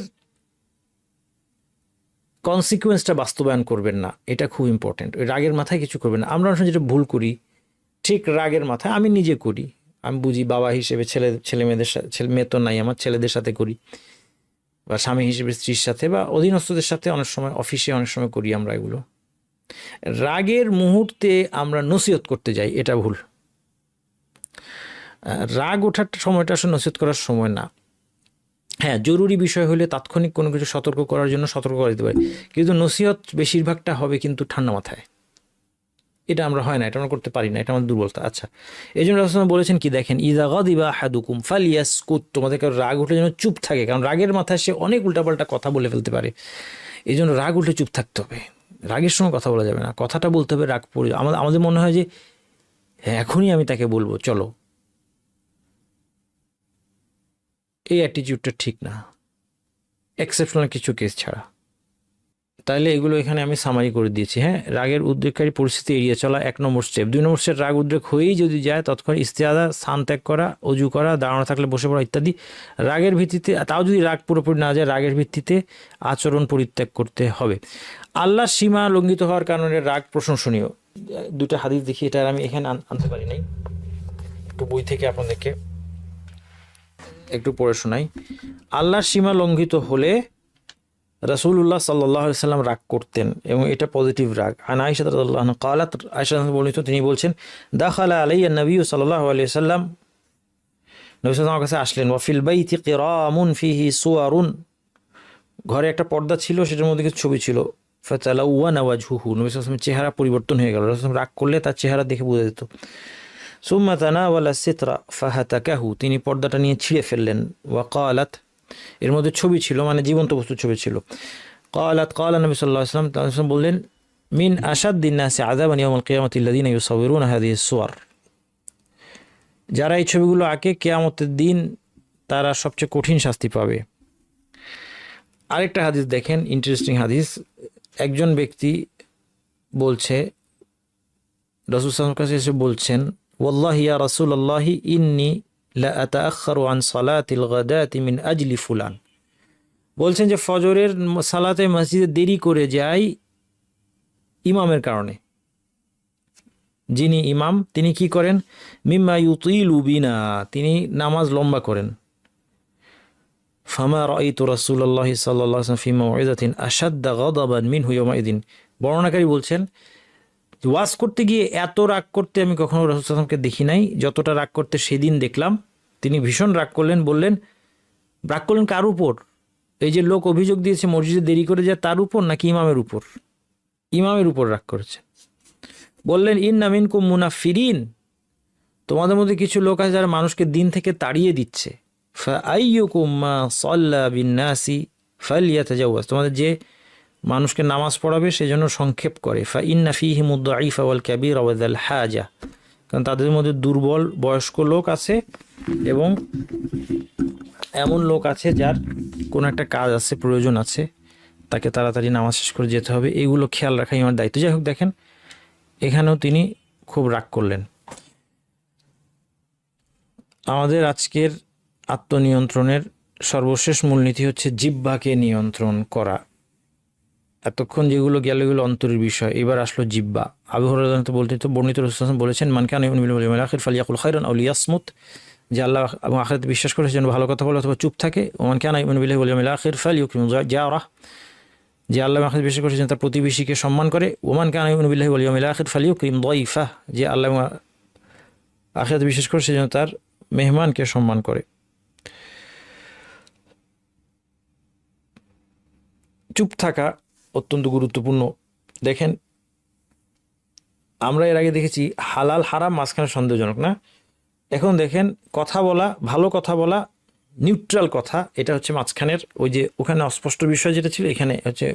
কনসিকুয়েন্সটা বাস্তবায়ন করবেন না, এটা খুব ইম্পর্টেন্ট। ওই রাগের মাথায় কিছু করবেন না। আমরা যেটা ভুল করি, ঠিক রাগের মাথায়, আমি নিজে করি, আমি বুঝি বাবা হিসেবে ছেলে মেয়েদের সাথে, ছেলে মেয়ে তো নাই আমার, ছেলেদের সাথে করি, বা স্বামী হিসেবে স্ত্রীর সাথে, বা অধীনস্থদের সাথে অনেক সময়, অফিসে অনেক সময় করি আমরা এগুলো। রাগের মুহূর্তে আমরা নসিহত করতে যাই, এটা ভুল। রাগ ওঠার সময়টা আসলে নসিহত করার সময় না। হ্যাঁ, জরুরি বিষয় হলে তাৎক্ষণিক কোনো কিছু সতর্ক করার জন্য সতর্ক করা যেতে পারে, কিন্তু নসিহত বেশিরভাগটা হবে কিন্তু ঠান্ডা মাথায়। এটা আমরা হয় না, এটা আমরা করতে পারি না, এটা আমাদের দুর্বলতা। আচ্ছা, এই জন্য রাসূলুল্লাহ বলেছেন কি, দেখেন, ইযা গাদিবা আহাদুকুম ফালইয়াসকুত, তোমাদের কারো রাগ উঠলে যেন চুপ থাকে, কারণ রাগের মাথায় সে অনেক উল্টাপাল্টা কথা বলে ফেলতে পারে। এই জন্য রাগ উঠলে চুপ থাকতে হবে, রাগের সময় কথা বলা যাবে না, কথাটা বলতে হবে রাগ পড়ে। আমাদের মনে হয় যে হ্যাঁ এখনই আমি তাকে বলবো চলো, এই অ্যাটিটিউডটা ঠিক না, এক্সেপশনাল কিছু কেস ছাড়া। তাইলে এগুলো এখানে আমি সামারি করে দিয়েছি। হ্যাঁ, রাগের উদ্রেককারী পরিস্থিতি এড়িয়ে চলা 1 নম্বর স্টেপ। 2 নম্বর স্টেপ, রাগ উদ্রেক হয়েই যদি যায় তৎক্ষণাৎ ইস্তেআযা, স্থান ত্যাগ করা, অজু করা, দাঁড়ানো থাকলে বসে পড়া ইত্যাদি। রাগের ভিত্তিতে, তাও যদি রাগ পুরোপুরি না যায়, রাগের ভিত্তিতে আচরণ পরিত্যাগ করতে হবে। আল্লাহর সীমা লঙ্ঘিত হওয়ার কারণে রাগ প্রশংসনীয়। 2টা হাদিস দেখি, এটা আমি এখানে আনতে পারি নাই, একটু বই থেকে আপনাদেরকে একটু পড়ে শোনাই। আল্লাহর সীমা লঙ্ঘিত হলে রাসূলুল্লাহ সাল্লাল্লাহু আলাইহি সাল্লাম রাগ করতেন, এবং এটা পজিটিভ রাগ। আন আয়েশা রাদিয়াল্লাহু আনহা ক্বালাত, আয়েশা বলেছেন, তিনি বলছেন, দাখালা আলাইয়া নবী সাল্লাল্লাহু আলাইহি সাল্লাম, নবী সাল্লাল্লাহু আলাইহি কাছে আসলেন, ওয়া ফিল বাইতি কিরামুন ফিহি সুওয়ারুন, ঘরে একটা পর্দা ছিল, সেটার মধ্যে কিছু ছবি ছিল। ফাতালাওয়ানা ওয়াজহুহু, নবী সাল্লাল্লাহু আলাইহি ওয়াসাল্লামের চেহারা পরিবর্তন হয়ে গেল, রাসূল রাগ করলে তার চেহারা দেখে বোঝা যেত। সুম্মা তানাওয়ালা সিতরা ফাহাতাকাহু, তিনি পর্দাটা নিয়ে ছিঁড়ে ফেললেন। ওয়া ক্বালাত, এর মধ্যে ছবি ছিল, মানে জীবন্ত বস্তুর ছবি ছিল। ক্বালাত ক্বালা নবী সাল্লাল্লাহু আলাইহি ওয়াসাল্লাম, তাআলা বললেন, মিন আশাদ্দিন নাসি আযাবান ইয়াউমাল কিয়ামাতি আল্লাযীনা ইউসাউবিরুনা হাযিহিস সুওয়ার, যারা এই ছবিগুলো আঁকে কিয়ামতের দিন তারা সবচেয়ে কঠিন শাস্তি পাবে। আরেকটা হাদিস দেখেন, ইন্টারেস্টিং হাদিস। একজন ব্যক্তি বলছে, রাসূল সাল্লাল্লাহু আলাইহি ওয়াসাল্লামের কাছে এসে বলছেন, ওয়াল্লাহি ইয়া রাসূলুল্লাহি ইন্নী লা আতাআখারু আন সালাতিল গাদাতি মিন আজলি ফুলান, বলছেন যে ফজরের সালাতে মসজিদে দেরি করে যাই ইমামের কারণে। যিনি ইমাম তিনি কি করেন, মিম্মা ইউতিলু বিনা, তিনি নামাজ লম্বা করেন। ফামা রাআইতু রাসূলুল্লাহি সাল্লাল্লাহু আলাইহি ওয়াসাল্লাম ফি মাউইযাতিন আশাদ্দা গাদাবান মিনহু ইয়াউমাইদিন, বর্ণনাকারী বলছেন, ওয়াজ করতে গিয়ে এত রাগ করতে আমি কখনো রাসূল সাল্লাল্লাহু আলাইহি ওয়াসাল্লামকে দেখি নাই, যতটা রাগ করতে সেদিন দেখলাম। তিনি ভীষণ রাগ করলেন, বললেন, রাগ করলেন কার উপর? এই যে লোক অভিযোগ দিয়েছে মসজিদে দেরি করে যায় তার উপর, নাকি ইমামের উপর? ইমামের উপর রাগ করেছে। বললেন, ইন্না মিনকুম মুনাফিরিন, তোমাদের মধ্যে কিছু লোক আছে যারা মানুষকে দিন থেকে তাড়িয়ে দিচ্ছে। ফাআইয়ুকুম মা সাল্লা বিন-নাসি ফালইয়াতাজাওয়াজ, তোমাদের যে মানুষকে নামাজ পড়াবে সেজন্য সংক্ষেপ করে। ফা ইন্না ফীহিমুদ দাঈফা ওয়াল কাবীরা ওয়া যাল হাজা, কারণ তাদের মধ্যে দুর্বল বয়স্ক লোক আছে এবং এমন লোক আছে যার কোনো একটা কাজ আছে, প্রয়োজন আছে, তাকে তাড়াতাড়ি নামাজ শেষ করে যেতে হবে, এগুলো খেয়াল রাখাই আমার দায়িত্ব। যাই হোক, দেখেন এখানেও তিনি খুব রাগ করলেন। আমাদের আজকের আত্মনিয়ন্ত্রণের সর্বশেষ মূলনীতি হচ্ছে জিহ্বাকে নিয়ন্ত্রণ করা। এতক্ষণ যেগুলো গেল এগুলো অন্তরের বিষয়, এবার আসলো জিহ্বা। আবু হুরায়রা বর্ণিত রাসূলুল্লাহ বলেছেন, মান কানা ইউমিনু বিল্লাহি ওয়াল ইয়াউমিল আখির ফালইয়াকুল খায়রান আও লিয়াসমুত, যে আল্লাহ এবং আখিরাতে বিশ্বাস করে সেজন্য ভালো কথা বলে অথবা চুপ থাকে। ওমান কানা ইউমিনু বিল্লাহি ওয়াল ইয়াউমিল আখির ফালইউকরিম জারাহ, যে আল্লাহ এবং আখিরাতে বিশ্বাস করে সেজন্য তার প্রতিবেশীকে সম্মান করে। ওমান কানা ইউমিনু বিল্লাহি ওয়াল ইয়াউমিল আখির ফালইউকরিম দাইফাহ, যে আল্লাহ এবং আখিরাতে বিশ্বাস করে সেজন্য তার মেহমানকে সম্মান করে। চুপ থাকা অত্যন্ত গুরুত্বপূর্ণ। দেখেন, আমরা এর আগে দেখেছি হালাল হারাম মাঝখানে সন্দেহজনক না। এখন দেখেন, কথা বলা, ভালো কথা বলা, নিউট্রাল কথা, এটা হচ্ছে মাঝখানের, ওই যে ওখানে অস্পষ্ট বিষয় যেটা ছিল এখানে হচ্ছে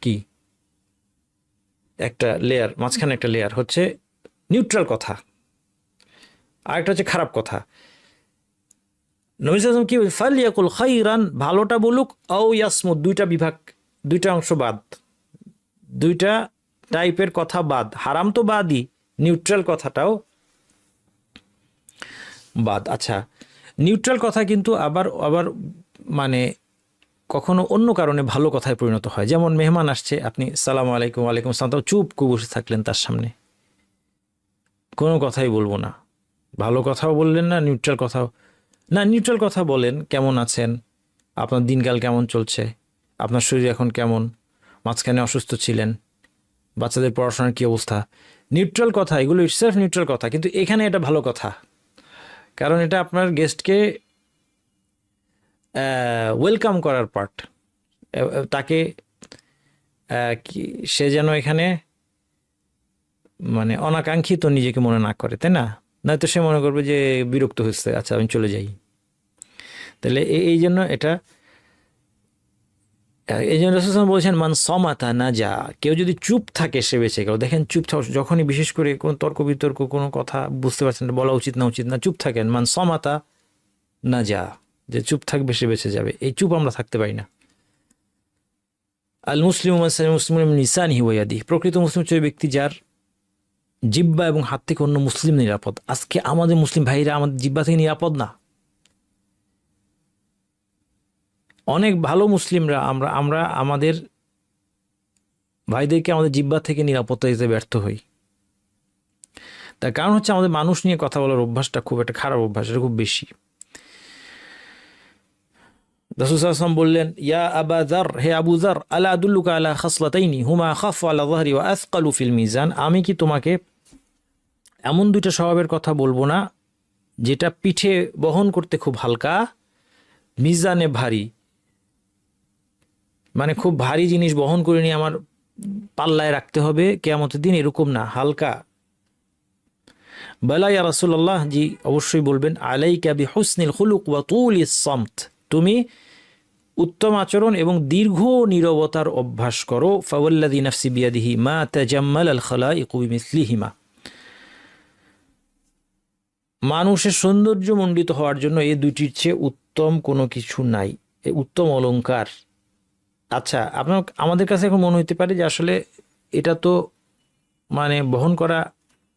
কি একটা লেয়ার, মাঝখানে একটা লেয়ার হচ্ছে নিউট্রাল কথা, আরেকটা হচ্ছে খারাপ কথা। নবী সাল্লাল্লাহু আলাইহি ওয়াসাল্লাম কি ফালইয়াকুল খায়রান, ভালোটা বলুক, আও ইয়াসমুত, দুইটা বিভাগ দুইটা অংশ বাদ, দুইটা টাইপের কথা বাদ। হারাম তো বাদই, নিউট্রাল কথাটাও বাদ। আচ্ছা, নিউট্রাল কথা কিন্তু আবার আবার মানে কখনো অন্য কারণে ভালো কথায় পরিণত হয়। যেমন মেহমান আসছে, আপনি সালাম আলাইকুম ওয়ালাইকুম আসসালাম, তাও চুপ করে বসে থাকলেন তার সামনে, কোনো কথাই বলবো না, ভালো কথাও বললেন না, নিউট্রাল কথাও না। নিউট্রাল কথা বলেন, কেমন আছেন, আপনার দিনকাল কেমন চলছে, আপনার শরীর এখন কেমন, মাঝখানে অসুস্থ ছিলেন, বাচ্চাদের পড়াশোনার কী অবস্থা। নিউট্রাল কথা, এগুলো ইটসেলফ নিউট্রাল কথা, কিন্তু এখানে এটা ভালো কথা, কারণ এটা আপনার গেস্টকে ওয়েলকাম করার পার্ট। তাকে সে যেন এখানে মানে অনাকাঙ্ক্ষিত নিজেকে মনে না করে, তাই না? নয়তো সে মনে করবে যে বিরক্ত হচ্ছে, আচ্ছা আমি চলে যাই। তাহলে এই জন্য এটা, এই জন্য রাসূল সাল্লাল্লাহু আলাইহি ওয়াসাল্লাম বলছেন মান সমাতা না যা, কেউ যদি চুপ থাকে সে বেঁচে গেল। দেখেন চুপ যখনই বিশেষ করে কোনো তর্ক বিতর্ক, কোনো কথা বুঝতে পারছেন বলা উচিত না উচিত না, চুপ থাকেন, মান সমাতা না যা, যে চুপ থাকবে সে বেঁচে যাবে। এই চুপ আমরা থাকতে পারি না। আল মুসলিম মুসলিম নিসানিহি ওয়া ইয়াদিহি, প্রকৃত মুসলিম হচ্ছে ওই ব্যক্তি যার জিব্বা এবং হাত থেকে অন্য মুসলিম নিরাপদ। আজকে আমাদের মুসলিম ভাইরা আমাদের জিব্বা থেকে নিরাপদ না। অনেক ভালো মুসলিমরা আমরা আমরা আমাদের ভাইদেরকে আমাদের জিব্বা থেকে নিরাপত্তা দিতে ব্যর্থ হই। তার কারণ হচ্ছে আমাদের মানুষ নিয়ে কথা বলার অভ্যাসটা খুব একটা খারাপ অভ্যাস, এটা খুব বেশি। রাসূল সাল্লাল্লাহু আলাইহি ওয়াসাল্লাম বললেন, ইয়া আবা যার, হে আবু যার, আলা আদুল্লুকা আলা খাসলাতাইনি হুমা আখাফু আলা যাহরি ওয়া আসকালু ফিল মিজান, আমি কি তোমাকে এমন দুইটা স্বভাবের কথা বলবো না যেটা পিঠে বহন করতে খুব হালকা, মিজানে ভারী, মানে খুব ভারী জিনিস বহন করে নিয়ে আমার পাল্লায় রাখতে হবে কিয়ামতের দিন, এরকম না, হালকা। বালা ইয়া রাসূলুল্লাহ, জি অবশ্যই বলবেন। আলাইকা বিহুসনিল খুলুক ওয়া তুলিস সামত, তুমি উত্তম আচরণ এবং দীর্ঘ নীরবতার অভ্যাস করো। ফাওয়াল্লাযী নাফসি বিয়াদিহি মা তাজাম্মাল আল খালাইকু বিমিসলিহিমা, মানুষের সৌন্দর্য মণ্ডিত হওয়ার জন্য এই দুইটির চেয়ে উত্তম কোনো কিছু নাই, এই উত্তম অলংকার। আচ্ছা, আপনার আমাদের কাছে এখন মনে হতে পারে যে আসলে এটা তো মানে বহন করা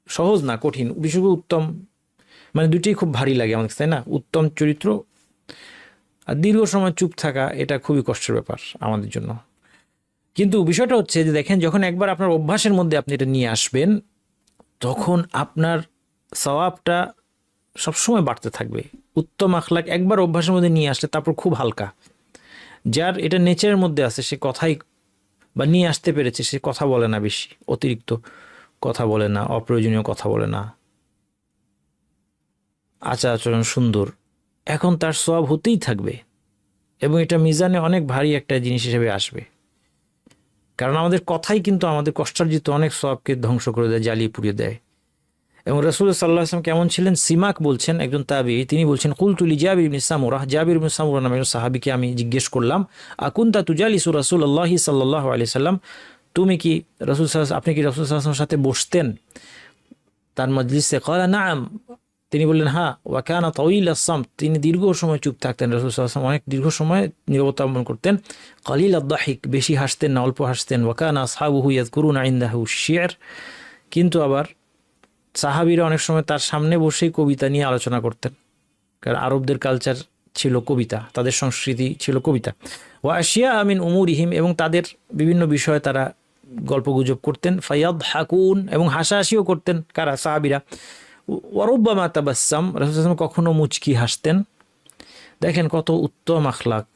সহজ না, কঠিন। বিশেষ করে উত্তম মানে দুইটাই খুব ভারী লাগে আমাদের কাছে, তাই না? উত্তম চরিত্র আর দীর্ঘ সময় চুপ থাকা, এটা খুবই কষ্টের ব্যাপার আমাদের জন্য। কিন্তু বিষয়টা হচ্ছে যে দেখেন, যখন একবার আপনার অভ্যাসের মধ্যে আপনি এটা নিয়ে আসবেন, তখন আপনার সওয়াবটা সবসময় বাড়তে থাকবে। উত্তম আখলাক একবার অভ্যাসের মধ্যে নিয়ে আসলে তারপর খুব হালকা। যার এটা নেচারের মধ্যে আছে, সে কথাই বা নিয়ে আসতে পেরেছে, সে কথা বলে না বেশি, অতিরিক্ত কথা বলে না, অপ্রয়োজনীয় কথা বলে না, আচার আচরণ সুন্দর, এখন তার সওয়াব হতেই থাকবে এবং এটা মিজানে অনেক ভারী একটা জিনিস হিসেবে আসবে। কারণ আমাদের কথাই কিন্তু আমাদের কষ্টার্জিত অনেক সওয়াবকে ধ্বংস করে দেয়, জ্বালিয়ে পুড়িয়ে দেয়। এবং রাসূল সাল্লাল্লাহু আলাইহি ওয়াসাল্লাম কেমন ছিলেন? সিমাক বলছেন, একজন তাবিঈ, তিনি বলছেন, কুলতু লি জাবির ইবনে সামুরা, জাবির ইবনে সামুরা নামের সাহাবীকে আমি জিজ্ঞেস করলাম, আকুনতা তুজালিসু রাসূলুল্লাহি সাল্লাল্লাহু আলাইহি সাল্লাম, তুমি কি রাসূল সাল্লাল্লাহু, আপনি কি রাসূল সাল্লাল্লাহু আলাইহি ওয়াসাল্লামের সাথে বসতেন তার মজলিসে? ক্বালা নাআম, তিনি বললেন হ্যাঁ। ওয়া কানা তাওয়িল আস-সামত, তিনি দীর্ঘ সময় চুপ থাকতেন, রাসূল সাল্লাল্লাহু আলাইহি ওয়াসাল্লাম অনেক দীর্ঘ সময় নীরবতা অবলম্বন করতেন। কালিল আদ-দাহিক, বেশি হাসতেন না, অল্প হাসতেন। ওয়া কানা আসহাবুহু ইয়াযকুরুনা ইনদাহু শি'r, কিন্তু আবার সাহাবীরা অনেক সময় তার সামনে বসেই কবিতা নিয়ে আলোচনা করতেন, কারণ আরবদের কালচার ছিল কবিতা, তাদের সংস্কৃতি ছিল কবিতা। ওয়া আশিয়া মিন উমুরিহিম, এবং তাদের বিভিন্ন বিষয়ে তারা গল্পগুজব করতেন। ফায়াদহাকুন, এবং হাসাহাসিও করতেন, কারা? সাহাবীরা। ওয়া রুব্বামা তাবাসসাম, রাসূল সাল্লাল্লাহু আলাইহি ওয়াসাল্লাম কখনো মুচকি হাসতেন। দেখেন কত উত্তম আখলাক,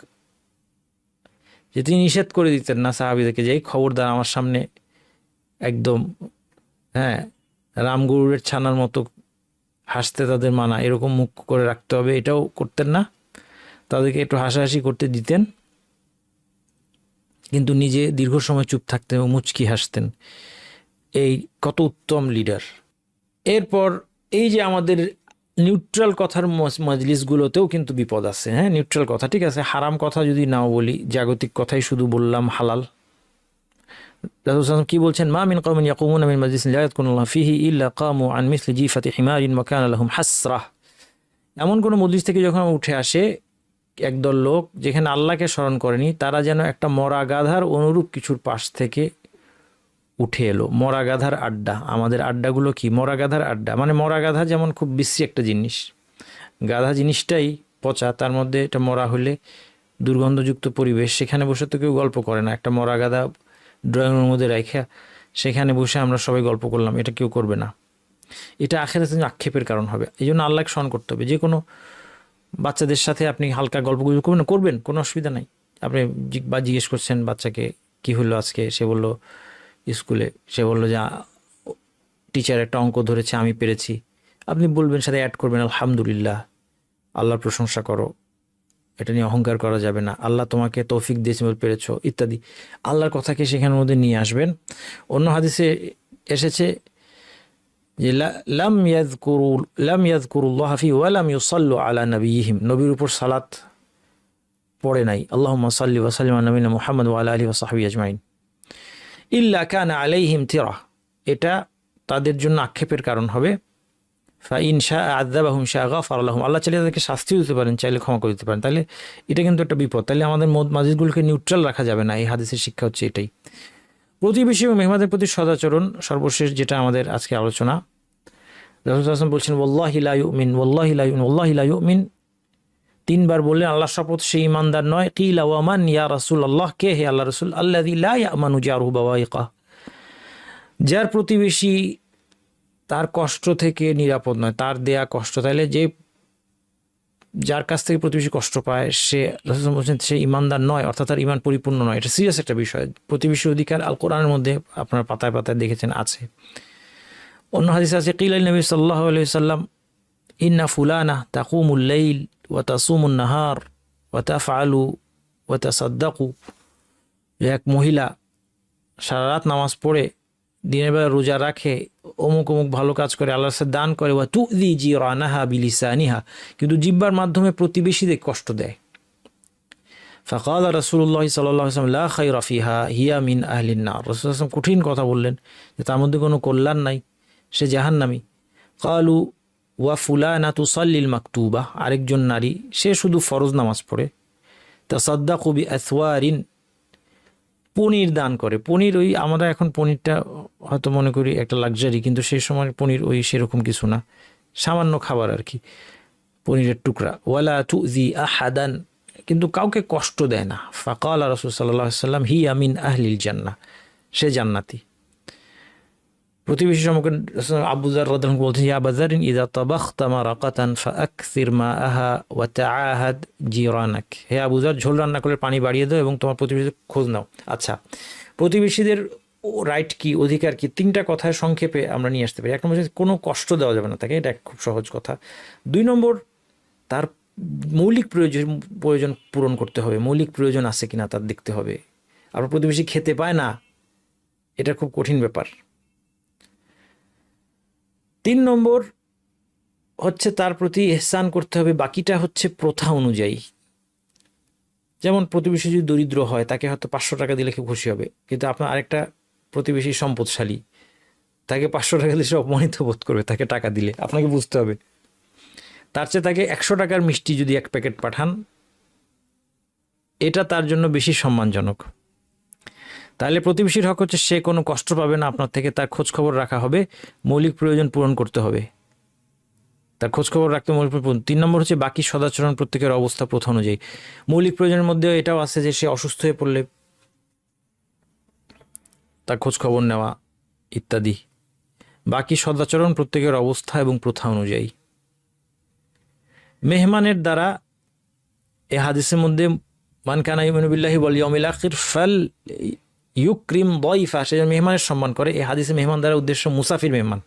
যে তিনি নিষেধ করে দিতেন না সাহাবীদেরকে যে খবরদার আমার সামনে একদম হ্যাঁ রামগরুরের ছানার মতো হাসতে তাদের মানা, এরকম মুখ করে রাখতে হবে, এটাও করতেন না। তাদেরকে একটু হাসাহাসি করতে দিতেন, কিন্তু নিজে দীর্ঘ সময় চুপ থাকতেন এবং মুচকি হাসতেন। এই কত উত্তম লিডার। এরপর এই যে আমাদের নিউট্রাল কথার মজলিসগুলোতেও কিন্তু বিপদ আছে। হ্যাঁ, নিউট্রাল কথা ঠিক আছে, হারাম কথা যদি নাও বলি, জাগতিক কথাই শুধু বললাম, হালাল। রাসূল সাল্লাল্লাহু আলাইহি ওয়াসাল্লাম কি বলছেন? মা মিন কওমিন ইয়াকুমুনা মিন মাজলিসিন লা ইয়াযকুরুল্লাহ ফীহি ইল্লা কামু আন মিসলি জিফাতি হিমারিন ওয়া কানা লাহুম হাসরাহ। এমন কোনো মজলিস থেকে যখন উঠে আসে একদল লোক যেখানে আল্লাহকে স্মরণ করেনি, তারা যেন একটা মরা গাধার অনুরূপ কিছুর পাশ থেকে উঠে এলো। মরা গাধার আড্ডা, আমাদের আড্ডাগুলো কি মরা গাধার আড্ডা? মানে মরা গাধা যেমন খুব বিশ্রী একটা জিনিস, গাধা জিনিসটাই পচা, তার মধ্যে এটা মরা হলে দুর্গন্ধযুক্ত পরিবেশ, সেখানে বসে তো কেউ গল্প করে না। একটা মরা গাধা ড্রয়িং রুমের মধ্যে রেখে সেখানে বসে আমরা সবাই গল্প করলাম, এটা কেউ করবে না। এটা আখেরাতে আক্ষেপের কারণ হবে। এই জন্য আল্লাহকে স্মরণ করতে হবে। যে কোনো বাচ্চাদের সাথে আপনি হালকা গল্প করবেন, করবেন, কোনো অসুবিধা নাই। আপনি জিজ্ঞেস করছেন বাচ্চাকে কি হলো আজকে, সে বলল স্কুলে, সে বলল যে টিচার একটা অঙ্ক ধরেছে, আমি পেরেছি। আপনি বলবেন, সাথে অ্যাড করবেন আলহামদুলিল্লাহ, আল্লাহর প্রশংসা করো, এটা নিয়ে অহংকার করা যাবে না, আল্লাহ তোমাকে তৌফিক দিয়েছে বলে পেরেছো, ইত্যাদি আল্লাহর কথাকে সেখানের মধ্যে নিয়ে আসবেন। অন্য হাদিসে এসেছে যে লাম ইয়াযকুরুল্লাহ ফি ওয়া লাম ইউসাল্লু আলা নবিয়িহিম, নবীর উপর সালাত পড়ে নাই, আল্লাহুম্মা সাল্লি ওয়া সাল্লিম আলা নবিয়িনা মুহাম্মদ ওয়া আলা আলিহি ওয়া সাহবিহি আজমাইন ইল্লা কানা আলাইহিম তিরা, এটা তাদের জন্য আক্ষেপের কারণ হবে। ফাইন শাআ আযাবাহুম শাআ গাফারা লাহুম, আল্লাহ চাইলে তাদেরকে শাস্তিও দিতে পারেন, চাইলে ক্ষমা করে দিতে পারেন। তাহলে এটা কিন্তু একটা বিপদ। তাহলে আমাদের মাজিদগুলোকে নিউট্রাল রাখা যাবে না। এই হাদিসের শিক্ষা হচ্ছে এটাই। প্রতিবেশী ও মেহমানদের প্রতি সদাচরণ, সর্বশেষ যেটা আমাদের আজকে আলোচনা। রাসূল সাল্লাল্লাহু আলাইহি ওয়াসাল্লাম বলছেন ওয়াল্লাহি লা ইউমিন, ওয়াল্লাহি লা ইউমিন, ওয়াল্লাহি লা ইউমিন, তিনবার বললেন আল্লাহর শপথ সে ঈমানদার নয়। কিলা ওয়া মান ইয়া রাসূলুল্লাহ, কে হে আল্লাহর রাসূল? আল্লাযী লা ইয়ামানু জারুহু বাওয়াইকা, যার প্রতিবেশী তার কষ্ট থেকে নিরাপদ নয়, তার দেয়া কষ্ট। তাইলে যে যার কাছ থেকে প্রতিবেশী কষ্ট পায় সে রাসূল বলছেন সে ঈমানদার নয়, অর্থাৎ তার ঈমান পরিপূর্ণ নয়। এটা সিরিয়াস একটা বিষয়। প্রতিবেশী অধিকার আল কোরআনের মধ্যে আপনার পাতায় পাতায় দেখেছেন আছে। অন্য হাদিস আছে কিলাল নবী সাল্লাল্লাহু আলাইহি ওয়াসাল্লাম ইন্না ফুলানা তাকুমুল লাইল ওয়া তাসুমুন নাহার ওয়া তাফআলু ওয়া তাসাদ্দাকু, এক মহিলা সারা রাত নামাজ পড়ে দিনের বেলা রোজা রাখে, অমুক অমুক ভালো কাজ করে, আল্লাহর সাথে দান করে, ওয়া তুযি জিরানাহা বিলিসানিহা, কিন্তু জিহ্বার মাধ্যমে প্রতিবেশীদের কষ্ট দেয়। ফাকালা রাসূলুল্লাহ সাল্লাল্লাহু আলাইহি ওয়াসাল্লাম লা খায়রা ফিহা হিয়া মিন আহলিন নার, রাসূল সাল্লাল্লাহু আলাইহি ওয়াসাল্লাম কঠিন কথা বললেন যে তার মধ্যে কোনো কল্যাণ নাই, সে জাহান্নামী। ক্বালু ওয়া ফুলানা তুসাল্লিল মাকতুবা, আরেকজন নারী সে শুধু ফরজ নামাজ পড়ে, তাসাদ্দাকু বিআসওয়ারিন, পনির দান করে। পনির ওই আমরা এখন পনিরটা হয়তো মনে করি একটা লাক্সারি, কিন্তু সেই সময় পনির ওই সেরকম কিছু না, সামান্য খাবার আর কি, পনিরের টুকরা। ওয়ালা তুযি আহাদান, কিন্তু কাউকে কষ্ট দেয় না। ফাকালা রাসূল সাল্লাল্লাহু আলাইহি ওয়াসাল্লাম হিয়া মিন আহলিল জান্নাহ, সে জান্নাতি। প্রতিবেশী সম্পর্কে আবু যার রাদিয়াল্লাহু আনহু বলছেন ইয়া আবা যারিন ইযা তাবাখতা মারাকাতান ফাআকসির মাআহা ওয়া তাআহাদ জিরানাক, হে আবু যার ঝোল রান্না করলে পানি বাড়িয়ে দাও এবং তোমার প্রতিবেশীদের খোঁজ নাও। আচ্ছা, প্রতিবেশীদের রাইট কি, অধিকার কি, তিনটা কথায় সংক্ষেপে আমরা নিয়ে আসতে পারি। এক নম্বর হচ্ছে কোনো কষ্ট দেওয়া যাবে না তাকে, এটা খুব সহজ কথা। দুই নম্বর, তার মৌলিক প্রয়োজন পূরণ করতে হবে, মৌলিক প্রয়োজন আছে কিনা তার দেখতে হবে। আর প্রতিবেশী খেতে পায় না, এটা খুব কঠিন ব্যাপার। তিন নম্বর হচ্ছে তার প্রতি ইহসান করতে হবে, বাকিটা হচ্ছে প্রথা অনুযায়ী। যেমন প্রতিবেশী যদি দরিদ্র হয় তাকে হয়তো 500 টাকা দিলে খুব খুশি হবে, কিন্তু আপনার আরেকটা প্রতিবেশী সম্পদশালী, তাকে 500 টাকা দিলে সে অপমানিত বোধ করবে, তাকে টাকা দিলে আপনাকে বুঝতে হবে। তার চেয়ে তাকে 100 টাকার মিষ্টি যদি এক প্যাকেট পাঠান, এটা তার জন্য বেশি সম্মানজনক। তাহলে প্রতিবেশীর হক হচ্ছে সে কোনো কষ্ট পাবে না আপনার থেকে, তার খোঁজ খবর রাখা হবে, মৌলিক প্রয়োজন পূরণ করতে হবে, তার খোঁজ খবর রাখতে মৌলিক প্রয়োজন। 3 নম্বর হচ্ছে বাকি সদাচরণ প্রত্যেকের অবস্থা প্রথা অনুযায়ী। মৌলিক প্রয়োজনের মধ্যে এটাও আছে যে সে অসুস্থ হয়ে পড়লে তার খোঁজ খবর নেওয়া ইত্যাদি। বাকি সদাচরণ প্রত্যেকের অবস্থা এবং প্রথা অনুযায়ী। মেহমানের দ্বারা এ হাদিসের মধ্যে মান কানা ইউমিনু বিল্লাহি ওয়াল ইয়াউমিল আখির ফাল ইউকরিম দাইফা, সে মেহমানের সম্মান করে। এই হাদিসে মেহমান দ্বারা উদ্দেশ্য মুসাফির মেহমান।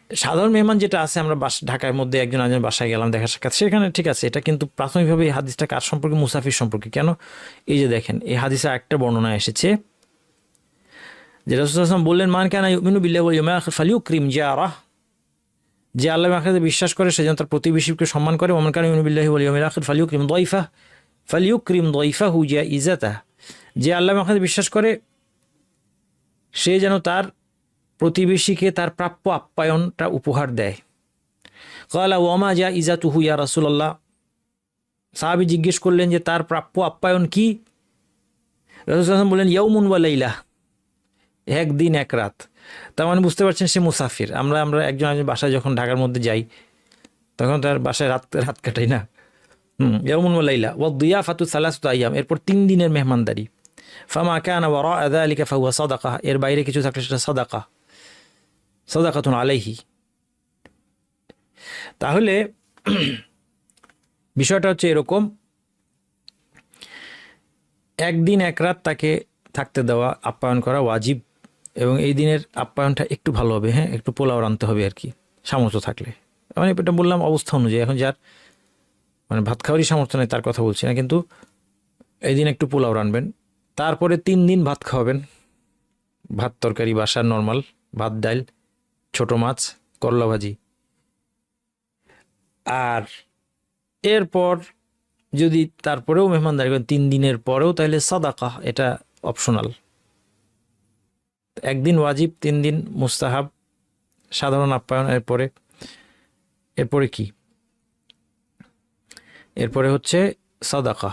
সাধারণ মেহমান যেটা আছে, আমরা ঢাকার মধ্যে একজন আরেকজন বাসায় গেলাম দেখা সাক্ষাৎ, সেখানে ঠিক আছে, এটা কিন্তু প্রাথমিকভাবে এই হাদিসটা কার সম্পর্কে? মুসাফির সম্পর্কে। কেন? এই যে দেখেন, এই হাদিসে একটা বর্ণনা এসেছে যে রাসূল সাল্লাল্লাহু আলাইহি ওয়াসাল্লাম বললেন মান কানা ইউমিনু বিল্লাহি ওয়াল ইয়াউমিল আখির ফালইউকরিম জারাহ, যে আল্লাহর আখিরাতে বিশ্বাস করে সে যেন তার প্রতিবেশীকে সম্মান করে। ওয়া মান কানা ইউমিনু বিল্লাহি ওয়াল ইয়াউমিল আখির ফালইউকরিম দাইফাহু জাইজাতাহ, যে আল্লাহর আখিরাতে বিশ্বাস করে সে যেন তার প্রতিবেশীকে তার প্রাপ্য আপ্যায়নটা উপহার দেয়। ক্বালা ওয়া মা জাইজাতুহু ইয়া রাসূলুল্লাহ সাহাবী জিজ্ঞেস করলেন যে তার প্রাপ্য আপ্যায়ন কি? রাসূল সাল্লাল্লাহু আলাইহি ওয়াসাল্লাম বললেন ইয়াউমুন ওয়া লাইলা, একদিন এক রাত। তার মানে বুঝতে পারছেন সে মুসাফির। আমরা একজন বাসায় যখন ঢাকার মধ্যে যাই তখন তার বাসায় রাত কাটাই না। ইয়াউমুন ওয়া লাইলা ওয়া দিয়াফাতু সালাসাতু আইয়াম, এরপর 3 দিনের মেহমানদারি। ফামা কানা ওয়ারা যালিকা ফাহুয়া সাদাকা, এর বাইরে কিছু থাকলে সেটা সাদাকা, সাদাকাতুন আলাইহি। তাহলে বিষয়টা হচ্ছে এরকম, একদিন এক রাত তাকে থাকতে দেওয়া, আপ্যায়ন করা ওয়াজিব। এবং এই দিনের আপ্যায়নটা একটু ভালো হবে, হ্যাঁ, একটু পোলাও রানতে হবে আর কি, সামর্থ্য থাকলে। মানে এটা বললাম অবস্থা অনুযায়ী, এখন যার মানে ভাত খাওয়ারই সামর্থ্য নেই তার কথা বলছি না, কিন্তু এই দিন একটু পোলাও রানবেন। তারপরে 3 দিন ভাত খাওয়াবেন, ভাত তরকারি বাসার নর্মাল ভাত ডাল, ছোট মাছ, করলা ভাজি। আর এরপর যদি তারপরেও মেহমানদারি করেন 3 দিনের পরেও, তাহলে সাদাকা, এটা অপশনাল। একদিন ওয়াজিব, 3 দিন মুস্তাহাব, সাধারণ আপ্যায়ন। এরপরে কি? এরপরে হচ্ছে সাদাকা।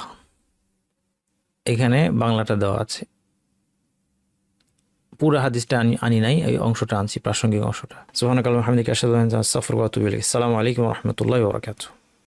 এখানে বাংলাটা দেওয়া আছে, পুরো হাদিসটা আনি নাই, এই অংশটা আনছি, প্রাসঙ্গিক অংশটা। সুবহানাকাল্লাহুম্মা ওয়া বিহামদিকা আশহাদু আল্লা ইলাহা ইল্লা আনতা আস্তাগফিরুকা ওয়া আতুবু ইলাইক। আসসালামু আলাইকুম ওয়া রাহমাতুল্লাহি ওয়া বারাকাতুহু।